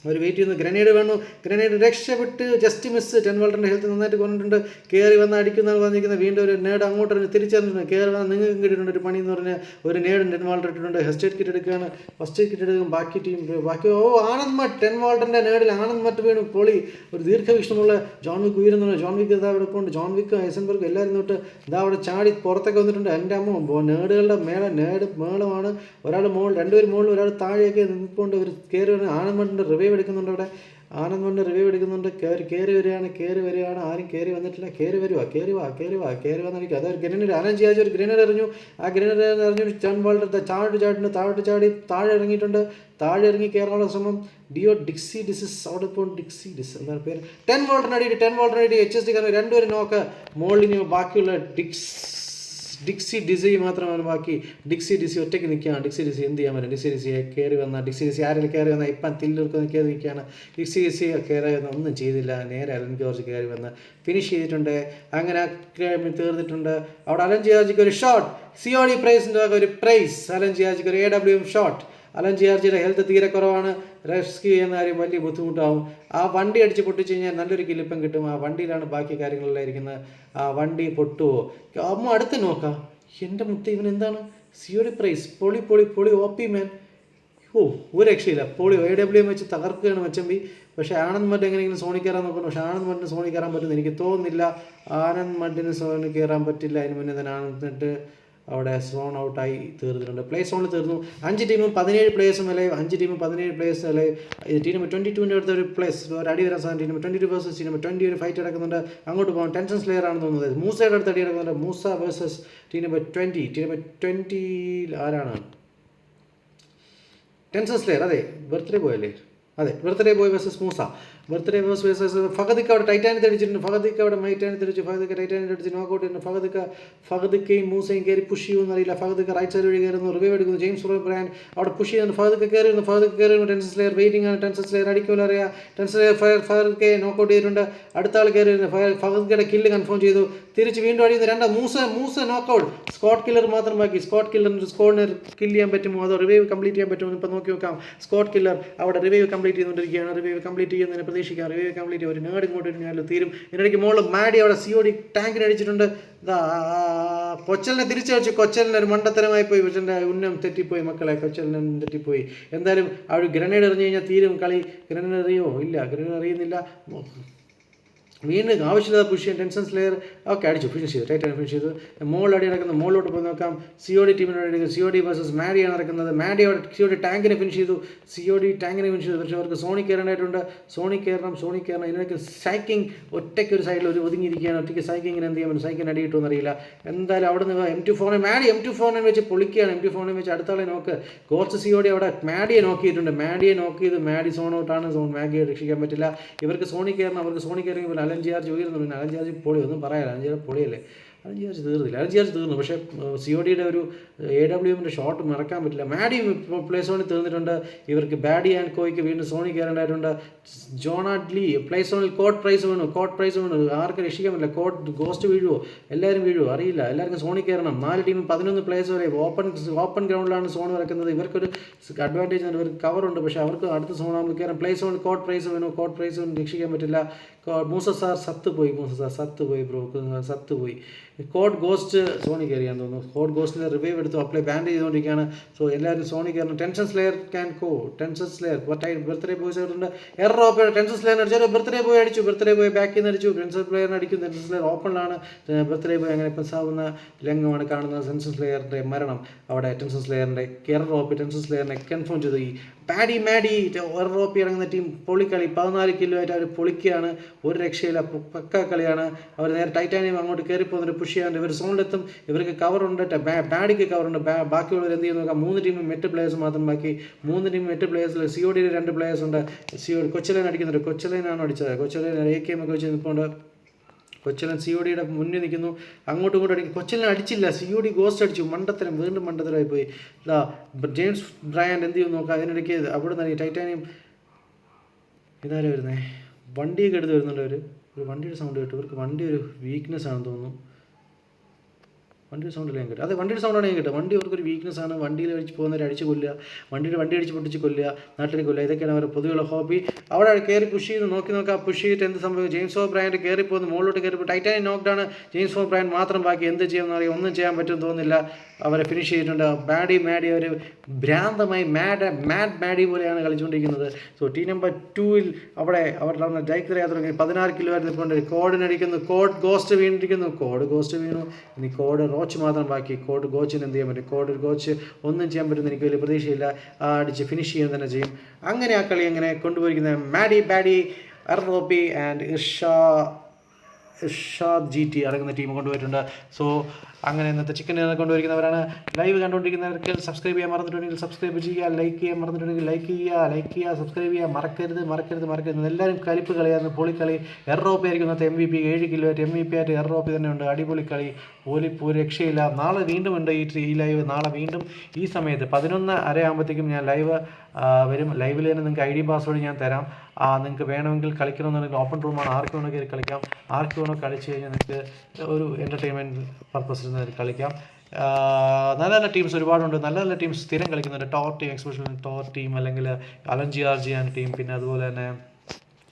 അവർ വെയിറ്റ് ചെയ്യുന്നു. ഗ്രനേഡ് വേണു. ഗ്രനേഡ് രക്ഷപ്പെട്ട് ജസ്റ്റ് മിസ്. 10 വാൾട്ടറിൻ്റെ ഹെൽത്ത് നന്നായിട്ട് കൊണ്ടിട്ടുണ്ട്. കയറി വന്ന് അടിക്കുന്നതാണ് പറഞ്ഞിരിക്കുന്നത്. വീണ്ടും ഒരു നേട് അങ്ങോട്ട് തിരിച്ചറിഞ്ഞിട്ടുണ്ട്. കയറി വന്നാൽ നിങ്ങൾക്ക് കിട്ടിയിട്ടുണ്ട് ഒരു പണി എന്ന് പറഞ്ഞാൽ ഒരു നേടും 10 വാൾട്ടർ ഇട്ടിട്ടുണ്ട്. ഫസ്റ്റ് എയ്ഡ് കിറ്റ് എടുക്കും. ബാക്കി ആനന്ദ് മട്ട് 10 വാൾട്ടറിൻ്റെ നേടിൽ ആനന്ദ് മട്ട് വീണു. പൊളി. ഒരു ദീർഘവീക്ഷണമുള്ള ജോൺ വിക്ക് ഉയരുന്നുണ്ട്. ജോൺ വിക്ക് ഇതാ ഇവിടെ പോകുന്നുണ്ട്. ജോൺ വിക്ക് ഹൈസൻബർഗ് എല്ലാവരും തൊട്ട് ഇതാ അവിടെ ചാടി പുറത്തൊക്കെ വന്നിട്ടുണ്ട്. എൻ്റെ അമ്മ നേടുകളുടെ മേളമാണ്. ഒരാൾ മുകളിൽ, 2 പേര് മുകളിൽ, ഒരാൾ താഴെയൊക്കെ നിൽപ്പുണ്ട്. ഒരു കയറി വരുന്ന ആനന്ദ് മട്ടിൻ്റെ റിവൈവ് എടുക്കുന്നുണ്ട്. അവിടെ ആനന്ദ് റിവൈവ് എടുക്കുന്നുണ്ട്. കയറി വരികയാണ്. ആരും കയറി വന്നിട്ടില്ല. കയറി വന്നിരിക്കുക. അതൊരു ഗ്രനേഡ്. അലൻ ജിയാർജി ഒരു ഗ്രനേഡ് എറിഞ്ഞു. ആ ഗ്രനേഡ് എറിഞ്ഞു. 10 വാൾട്ടർ താഴോട്ട് ചാടി താഴെ ഇറങ്ങിയിട്ടുണ്ട്. താഴെ ഇറങ്ങി കയറാനുള്ള ശ്രമം. ഡിക്സി ഡിസിസ് അവിടെ ഇപ്പോൾ എന്താണ് പേര്? 10 വാൾട്ടറിനടി HSD കാരണം 2 പേര് നോക്ക്. മോളിനി ബാക്കിയുള്ള ഡിക്സി ഡിസി മാത്രമാണ് ബാക്കി. ഡിക്സി ഒറ്റയ്ക്ക് നിൽക്കുകയാണ്. ഡിക്സി എന്ത് ചെയ്യാൻ പറ്റും? ഡിക്സിയെ കയറി വന്ന ആരെങ്കിലും കയറി വന്നാൽ ഇപ്പം തില്ലെടുക്കുന്ന കയറി നിൽക്കുകയാണ്. ഡിക്സി കയറി വന്ന ഒന്നും ചെയ്തില്ല. നേരെ അലൻ ജോർജ് കയറി വന്ന് ഫിനിഷ് ചെയ്തിട്ടുണ്ട്. അങ്ങനെ തീർന്നിട്ടുണ്ട്. അവിടെ അലൻ ജിയാർജിക്ക് ഒരു ഷോട്ട്. COD പ്രൈസിൻ്റെ ഒരു പ്രൈസ്. അലൻ ജിയാർജിക്ക് ഒരു AWM ഷോട്ട്. അലൻ ജിയാർജിയുടെ ഹെൽത്ത് തീരെ കുറവാണ്. റെസ്ക്യൂ ചെയ്യുന്ന കാര്യം വലിയ ബുദ്ധിമുട്ടാവും. ആ വണ്ടി അടിച്ച് പൊട്ടിച്ച് കഴിഞ്ഞാൽ നല്ലൊരു കിലിപ്പം കിട്ടും. ആ വണ്ടിയിലാണ് ബാക്കി കാര്യങ്ങളെല്ലാം ഇരിക്കുന്നത്. ആ വണ്ടി പൊട്ടുമോ? അമ്മ അടുത്ത് നോക്കാം. എൻ്റെ മുത്ത് ഇവൻ എന്താണ്? COD പ്രൈസ്. പൊളി OP മാൻ. ഒരു രക്ഷയില്ല. പൊളി. AWM വെച്ച് തകർക്കുകയാണ് മച്ചമ്പി. പക്ഷേ ആനന്ദ് മഡ് എങ്ങനെയെങ്കിലും സോണി കയറാൻ നോക്കുന്നു. പക്ഷേ ആനന്ദ് മഡിന് സോണി കയറാൻ പറ്റുമെന്ന് എനിക്ക് തോന്നുന്നില്ല. ആനന്ദ് മഡിന് സോണി കയറാൻ പറ്റില്ല. അതിന് മുന്നേ തന്നെ ആനന്ദ് അവിടെ സോൺ ഔട്ടായി തീർന്നിട്ടുണ്ട്. പ്ലേ സോണിൽ തീർന്നു. 5 ടീമും 17 പ്ലേയേഴ്സും അല്ലെ 5 ടീമും 17 പ്ലേയേഴ്സും അല്ലെ ടീം നമ്പർ 22 അടുത്ത ഒരു പ്ലേസ് ഒരു അടി വരാൻ സാധനം team number 22 versus team number 20 ഒരു ഫൈറ്റ് നടക്കുന്നുണ്ട്. അങ്ങോട്ട് പോകാൻ ടെൻഷൻ സ്ലെയർ ആണെന്ന് തോന്നുന്നത്. മൂസയുടെ അടുത്ത് അടി നടക്കുന്നുണ്ട്. Moosa versus team number 20. Team number 20 ആരാണ്? Tension slayer. അതെ, ബർത്ത്ഡേ ബോയ് അല്ലേ? അതെ, birthday boy versus Moosa. Birthday boys versus ഫഹദിക്ക് അവിടെ ടൈറ്റാനിക് അടിച്ചിട്ടുണ്ട്. ഫഹദിക്ക് അവിടെ ടൈറ്റാനിക് അടിച്ചു. ഫഹദിക്ക് ടൈറ്റാനിക് അടിച്ച് നോക്കൗട്ട് ചെയ്യുന്നു. ഫഹദിക്കയും മൂസയും കയറി പുഷ് ചെയ്യുമെന്ന് അറിയില്ല. ഫഹദിക്ക് റൈറ്റ് സൈഡ് വഴി കയറുന്നു. റിവൈവ് എടുക്കുന്നു. ജെയിംസ് ബ്രയാൻ അവിടെ പുഷ് ചെയ്യുന്നു. ഫഹദിക്ക് കയറുന്നു. ടെൻഷൻ സ്ലെയർ വെയിറ്റിംഗ് ആണ്. ടെൻഷൻ സ്ലെയർ അടിക്കുമല്ലോ അറിയാം. ടെൻഷൻ സ്ലെയർ ഫഹദിക്കെ നോക്കൗട്ട് ചെയ്തിട്ടുണ്ട്. അടുത്ത ആൾ കയറി വരുന്നു. ഫഹദിക്കയുടെ കില്ല് കൺഫേം ചെയ്തു. തിരിച്ച് വീണ്ടും അടിയുന്നു. മൂസ നോക്കൗട്ട്. സ്കോട്ട് കില്ലർ മാത്രം ബാക്കി. സ്കോട്ട് കില്ലറിന് സ്കോഡിനെ കില്ല് ചെയ്യാൻ പറ്റുമോ അതോ റിവൈവ് കംപ്ലീറ്റ് ചെയ്യാൻ പറ്റുമോ ഇപ്പോൾ നോക്കി നോക്കാം. സ്കോട്ട് കില്ലർ അവിടെ റിവൈവ് കംപ്ലീറ്റ് ചെയ്തുകൊണ്ടിരിക്കുകയാണ്. റിവൈവ് കംപ്ലീറ്റ് ചെയ്യുന്നതിന് പ്രതീക്ഷിക്കാം. റിവൈവ് കംപ്ലീറ്റ് ഒരു നേട് ഇങ്ങോട്ട് കഴിഞ്ഞാൽ തീരും. ഇതിനിടയ്ക്ക് മുകളിൽ മാഡി അവിടെ COD ടാങ്കിന് അടിച്ചിട്ടുണ്ട്. കൊച്ചലിനെ തിരിച്ചടിച്ചു. കൊച്ചലിന് ഒരു മണ്ടത്തരമായി പോയി. കൊച്ചലിൻ്റെ ഉന്നം തെറ്റിപ്പോയി മക്കളെ. കൊച്ചലിന് തെറ്റിപ്പോയി. എന്തായാലും ആ ഒരു ഗ്രനേഡ് എറിഞ്ഞു കഴിഞ്ഞാൽ തീരും കളി. ഗ്രനേഡ് എറിയോ? ഇല്ല, ഗ്രനേഡ് അറിയുന്നില്ല. വീണ്ടും ആവശ്യമില്ലാതെ പുഷ് ചെയ്യാൻ ടെൻഷൻ സ്ലെയർ ഒക്കെ അടിച്ചു. ഫിനിഷ് ചെയ്തു. ടൈറ്റാനിക് ഫിനിഷ് ചെയ്തു. മോളിലടി നടക്കുന്നത്. മോളിലോട്ട് പോയി നോക്കാം. COD ടീമിനോട് COD വേഴ്സസ് മാഡിയാണ് നടക്കുന്നത്. മാഡി അവിടെ COD ടാങ്കിനെ ഫിനിഷ് ചെയ്തു. COD ടാങ്കിനെ ഫിനിഷ് ചെയ്തു. പക്ഷേ അവർക്ക് സോണി കയറാനായിട്ടുണ്ട്. സോണി കയറണം. ഇതിനൊക്കെ സൈക്കിങ് ഒറ്റയ്ക്ക് ഒരു സൈഡിൽ ഒതുങ്ങിയിരിക്കുകയാണ്. ഒറ്റയ്ക്ക് സൈക്കിങ്ങിന് എന്ത് ചെയ്യാൻ പറ്റും? സൈക്കിന് അടി കിട്ടുമെന്ന് അറിയില്ല. എന്തായാലും അവിടെ നിന്ന് M24 മാഡി M24 വെച്ച് പൊളിക്കുകയാണ്. M24 വെച്ച് അടുത്താളെ നോക്ക്. ഗോസ്റ്റ് COD അവിടെ മാഡിയെ നോക്കിയിട്ടുണ്ട്. മാഡിയെ നോക്കിയത് മാഡി സോൺ ഔട്ടാണ്. മാഡിയെ രക്ഷിക്കാൻ പറ്റില്ല. ഇവർക്ക് സോണി കയറണം. അവർക്ക് സോണി കയറിയെങ്കിൽ അലൻ ചാർജ് ഉയർന്നു. പിന്നെ അലൻ ചാർജ് പൊളി ഒന്നും പറയാനില്ല. അലൻ ചാർജ് പൊളിയല്ലേ? അലൻ ചാർജ് തീർന്നു. പക്ഷേ CODയുടെ ഒരു AWMൻ്റെ ഷോട്ട് മറക്കാൻ പറ്റില്ല. മാഡി പ്ലേ സോണിൽ തീർന്നിട്ടുണ്ട്. ഇവർക്ക് ബാഡി ആൻഡ് കോയ്ക്ക് വീണ്ടും സോണി കയറേണ്ടതായിട്ടുണ്ട്. ജോണാഡ്ലി പ്ലേ സോണിൽ കോട്ട് പ്രൈസ് വീണു. ആർക്കും രക്ഷിക്കാൻ പറ്റില്ല. ഗോസ്റ്റ് വീഴുവോ? എല്ലാവരും വീഴുവോ? അറിയില്ല. എല്ലാവർക്കും സോണി കയറണം. 4 ടീം 11 പ്ലേയേഴ്സ് വരെ ഓപ്പൺ ഗ്രൗണ്ടിലാണ് സോൺ വരക്കുന്നത്. ഇവർക്കൊരു അഡ്വാൻറ്റേജ് ആണ്. ഇവർക്ക് കവറുണ്ട്. പക്ഷേ അവർക്ക് അടുത്ത സോണാകുമ്പോൾ കയറാം. പ്ലേ സോണിൽ കോട്ട് പ്രൈസ് വീണു. രക്ഷിക്കാൻ പറ്റില്ല. മൂസ സാർ സത്തുപോയി ബ്രോ. സത്തുപോയി. കോഡ് ഗോസ്റ്റ് സോണി കയറിയാന്ന് തോന്നുന്നു. കോഡ് ഗോസ്റ്റിൻ്റെ റിവൈവ് എടുത്തു. അപ്ലൈ ബാൻഡ് ചെയ്തുകൊണ്ടിരിക്കുകയാണ്. സോ എല്ലാവരും സോണി കയറണം. ടെൻഷൻ സ്ലെയർ ക്യാൻ കോ. ടെൻഷൻ സ്ലെയർ ബർത്ത്ഡേ ബോയ്സ് ആയിട്ടുണ്ട്. SRRA ടെൻഷൻ സ്ലെയർ അടിച്ചു. ബർത്ത്ഡേ ബോയ് അടിച്ചു. ബർത്ത്ഡേ ബോയ് ബാക്കിൽ നിന്ന് അടിച്ചു. ടെൻഷൻ സ്ലെയറിനെ അടിക്കും. ടെൻഷൻ സ്ലെയർ ഓപ്പണിലാണ്. ബർത്ത്ഡേ ബോയ് അങ്ങനെ പ്രസാവുന്ന രംഗമാണ് കാണുന്നത്. ടെൻഷൻ സ്ലെയറിൻ്റെ മരണം അവിടെ. ടെൻഷൻ സ്ലെയറിൻ്റെ SRRA ടെൻഷൻ സ്ലെയറിനെ കൺഫേം ചെയ്തു. ഈ മാഡി SRRA ഇറങ്ങുന്ന ടീം പൊളിക്കളി. 14 കില്ലുമായിട്ട് അവർ പൊളിക്കുകയാണ്. ഒരു രക്ഷയില്ല. പക്ക കളിയാണ്. അവർ നേരെ ടൈറ്റാനിയം അങ്ങോട്ട് കയറിപ്പോകുന്നൊരു പുഷ് ചെയ്യാണ്ട് ഇവർ സോണിലെത്തും. ഇവർക്ക് കവറുണ്ട്. ബാഡിക്ക് കവറുണ്ട്. ബാക്കിയുള്ളവർ എന്ത് ചെയ്യുന്നു നോക്കാം. 3 ടീമും 8 പ്ലേയേഴ്സ് മാത്രം ബാക്കി. 3 ടീമും 8 പ്ലേയേഴ്സിൽ CODയിൽ 2 പ്ലേയേഴ്സ് ഉണ്ട്. കൊച്ചലൈൻ അടിക്കുന്നുണ്ട്. കൊച്ചലൈനാണ് അടിച്ചത്. കൊച്ചലൈൻ AK ഒക്കെ വെച്ച് നിൽപ്പുണ്ട്. കൊച്ചലൻ CODയുടെ മുന്നിൽ നിൽക്കുന്നു. അങ്ങോട്ടും ഇങ്ങോട്ടും അടിക്കും. കൊച്ചലിനെ അടിച്ചില്ല. COD ഗോസ്റ്റ് അടിച്ചു. വീണ്ടും മണ്ടത്തരമായി പോയി. ജെയിംസ് ബ്രയാൻ എന്ത് ചെയ്യുന്നു നോക്കാം. അതിനിടയ്ക്ക് അവിടെ നിന്ന് ടൈറ്റാനിയം ഇതാരും വരുന്നേ. വണ്ടിയൊക്കെ എടുത്ത് വരുന്നുണ്ട്. ഒരു വണ്ടിയുടെ സൗണ്ട് കേട്ടു. ഇവർക്ക് വണ്ടി ഒരു വീക്ക്നെസ് ആണെന്ന് തോന്നുന്നു. വണ്ടിയുടെ സൗണ്ടല്ലേ ഞാൻ കേട്ടു. അതെ, വണ്ടിയുടെ സൗണ്ടാണ് ഞാൻ കേട്ടത്. വണ്ടി അവർക്കൊരു വീക്ക്നെസ് ആണ്. വണ്ടിയിൽ അടിച്ച് പോകുന്നവരെ അടിച്ച് കൊല്ലുക. വണ്ടി അടിച്ച് പൊട്ടിച്ച് കൊല്ലുക. നാട്ടിൽ കൊല്ലുക. ഇതൊക്കെയാണ് അവരുടെ പൊതുവെയുള്ള ഹോബി. അവിടെ കയറി പുഷ് ചെയ്ത് നോക്കാം. പുഷ് ചെയ്തിട്ട് എന്ത് സംഭവിക്കും? ജെയിംസ് ബ്രയാൻ കയറി പോകുന്നു. മുകളിലോട്ട് കയറി ടൈറ്റാനിയം നോക്ക്ഡാണ്. ജെയിംസ് ബ്രയാൻ മാത്രം ബാക്കി. എന്ത് ചെയ്യുമെന്ന് അറിയാം. ഒന്നും ചെയ്യാൻ പറ്റുമെന്ന് തോന്നുന്നില്ല. അവരെ ഫിനിഷ് ചെയ്തിട്ടുണ്ട്. മാഡി അവർ ഭ്രാന്തമായി മാഡി പോലെയാണ് കളിച്ചുകൊണ്ടിരിക്കുന്നത്. സോ ടീം നമ്പർ 2 അവിടെ അവരുടെ ജയിക്കറിയാൻ തുടങ്ങി. 16 കിലോ ആയിരുന്നു. ഇപ്പോൾ കോഡിനടിക്കുന്നു. കോഡ് ഗോസ്റ്റ് വീണിരിക്കുന്നു. ഗോസ്റ്റ് വീണു. ഇനി കോഡ് റോച്ച് മാത്രം ബാക്കി. കോഡ് ഗോച്ചിന് എന്ത് ചെയ്യാൻ പറ്റും? കോഡ് ഗോച്ച് ഒന്നും ചെയ്യാൻ പറ്റുമെന്ന് എനിക്ക് വലിയ പ്രതീക്ഷയില്ല. അടിച്ച് ഫിനിഷ് ചെയ്യാൻ തന്നെ ചെയ്യും. അങ്ങനെ ആ കളി അങ്ങനെ കൊണ്ടുപോയിരിക്കുന്നത് ബാഡി SRRA ആൻഡ് ഇർഷാദ് GT അടങ്ങുന്ന ടീം കൊണ്ടുപോയിട്ടുണ്ട്. സോ അങ്ങനെ ഇന്നത്തെ ചിക്കൻ കൊണ്ടുവരിക്കുന്നവരാണ്. ലൈവ് കണ്ടുകൊണ്ടിരിക്കുന്നവർക്ക് സബ്സ്ക്രൈബ് ചെയ്യാൻ മറന്നിട്ടുണ്ടെങ്കിൽ സബ്സ്ക്രൈബ് ചെയ്യുക. ലൈക്ക് ചെയ്യാൻ മറന്നിട്ടുണ്ടെങ്കിൽ ലൈക്ക് ചെയ്യുക. സബ്സ്ക്രൈബ് ചെയ്യുക. മറക്കരുത്. എല്ലാവരും കലിപ്പ് കളിയായിരുന്നു. പൊളിക്കളി. SRRA ആയിരിക്കും ഇന്നത്തെ MVP. 7 കിലോ ആയിട്ട് MVP ആയിട്ട് SRRA തന്നെ ഉണ്ട്. അടിപൊളി കളി. ഒരു രക്ഷയില്ല. നാളെ വീണ്ടും ഉണ്ട് ഈ ലൈവ്. നാളെ വീണ്ടും ഈ സമയത്ത് 11:30 ആകുമ്പോഴത്തേക്കും ഞാൻ ലൈവ് വരും. ലൈവിൽ തന്നെ നിങ്ങൾക്ക് ID പാസ്വേഡ് ഞാൻ തരാം. നിങ്ങൾക്ക് വേണമെങ്കിൽ കളിക്കണമെന്നുണ്ടെങ്കിൽ ഓപ്പൺ റൂമാണ്. ആർക്ക് വേണോ കയറി കളിക്കാം. ആർക്ക് വേണോ കളിച്ച് കഴിഞ്ഞാൽ നിങ്ങൾക്ക് ഒരു എൻ്റർടൈൻമെൻറ്റ് പർപ്പസിൽ കളിക്കാം. നല്ല ടീംസ് ഒരുപാടുണ്ട്. നല്ല ടീംസ് സ്ഥിരം കളിക്കുന്നുണ്ട്. Tor team, especially Tor team, അല്ലെങ്കിൽ അലൻ ജിയാർജിയാൻ ടീം, പിന്നെ അതുപോലെ തന്നെ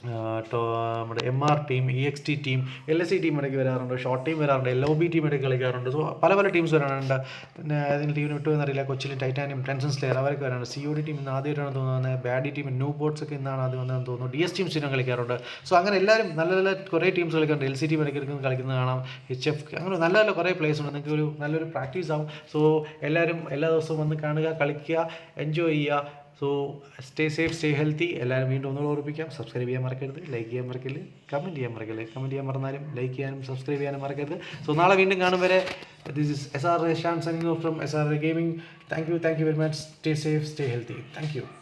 നമ്മുടെ MR team, EXT team, LSC team ഇടയ്ക്ക് വരാറുണ്ട്, ഷോർട്ട് ടീം വരാറുണ്ട്, LOB ടീം ഇടയ്ക്ക് കളിക്കാറുണ്ട്. സോ പല ടീംസ് വരാറുണ്ട്. പിന്നെ ഏതെങ്കിലും ടീമിന് വിട്ടുവെന്നറിയില്ല, കൊച്ചിയിൽ ടൈറ്റാനിയം, ടെൻഷൻ സ്ലെയർ അവരൊക്കെ വരാറുണ്ട്. COD ടീം ഇന്ന് ആദ്യമായിട്ടാണ് തോന്നുന്നത്. ബാഡി ടീം, ന്യൂ ബോട്ട്സ് ഒക്കെ ഇന്നാണ് ആദ്യം വന്നതെന്ന് തോന്നുന്നു. DS ടീം സ്ഥിരം കളിക്കാറുണ്ട്. സോ അങ്ങനെ എല്ലാവരും നല്ല കുറേ ടീംസ് കളിക്കാറുണ്ട്. LC ടീം ഇടയ്ക്ക് കളിക്കുന്നത് കാണാം. HF അങ്ങനെ നല്ല കുറേ പ്ലേയേഴ്സ് ഉണ്ട്. നിങ്ങൾക്ക് നല്ലൊരു പ്രാക്ടീസ് ആവും. സോ എല്ലാവരും എല്ലാ ദിവസവും വന്ന് കാണുക, കളിക്കുക, എൻജോയ് ചെയ്യുക. So stay safe, stay healthy. എല്ലാവരും വീണ്ടും ഒന്നുകൂടെ ഓർപ്പിക്കാം, സബ്സ്ക്രൈബ് ചെയ്യാൻ മറക്കരുത്, ലൈക്ക് ചെയ്യാൻ മറക്കരുത്, കമൻറ്റ് ചെയ്യാൻ മറക്കരുത്. കമൻറ്റ് ചെയ്യാൻ മറന്നാലും ലൈക്ക് ചെയ്യാനും സബ്സ്ക്രൈബ് ചെയ്യാനും മറക്കരുത്. സോ നാളെ വീണ്ടും കാണും വരെ, this is SRRA ShaaN signing off from SRRA Gaming. Thank you very much. Stay safe, stay healthy. Thank you.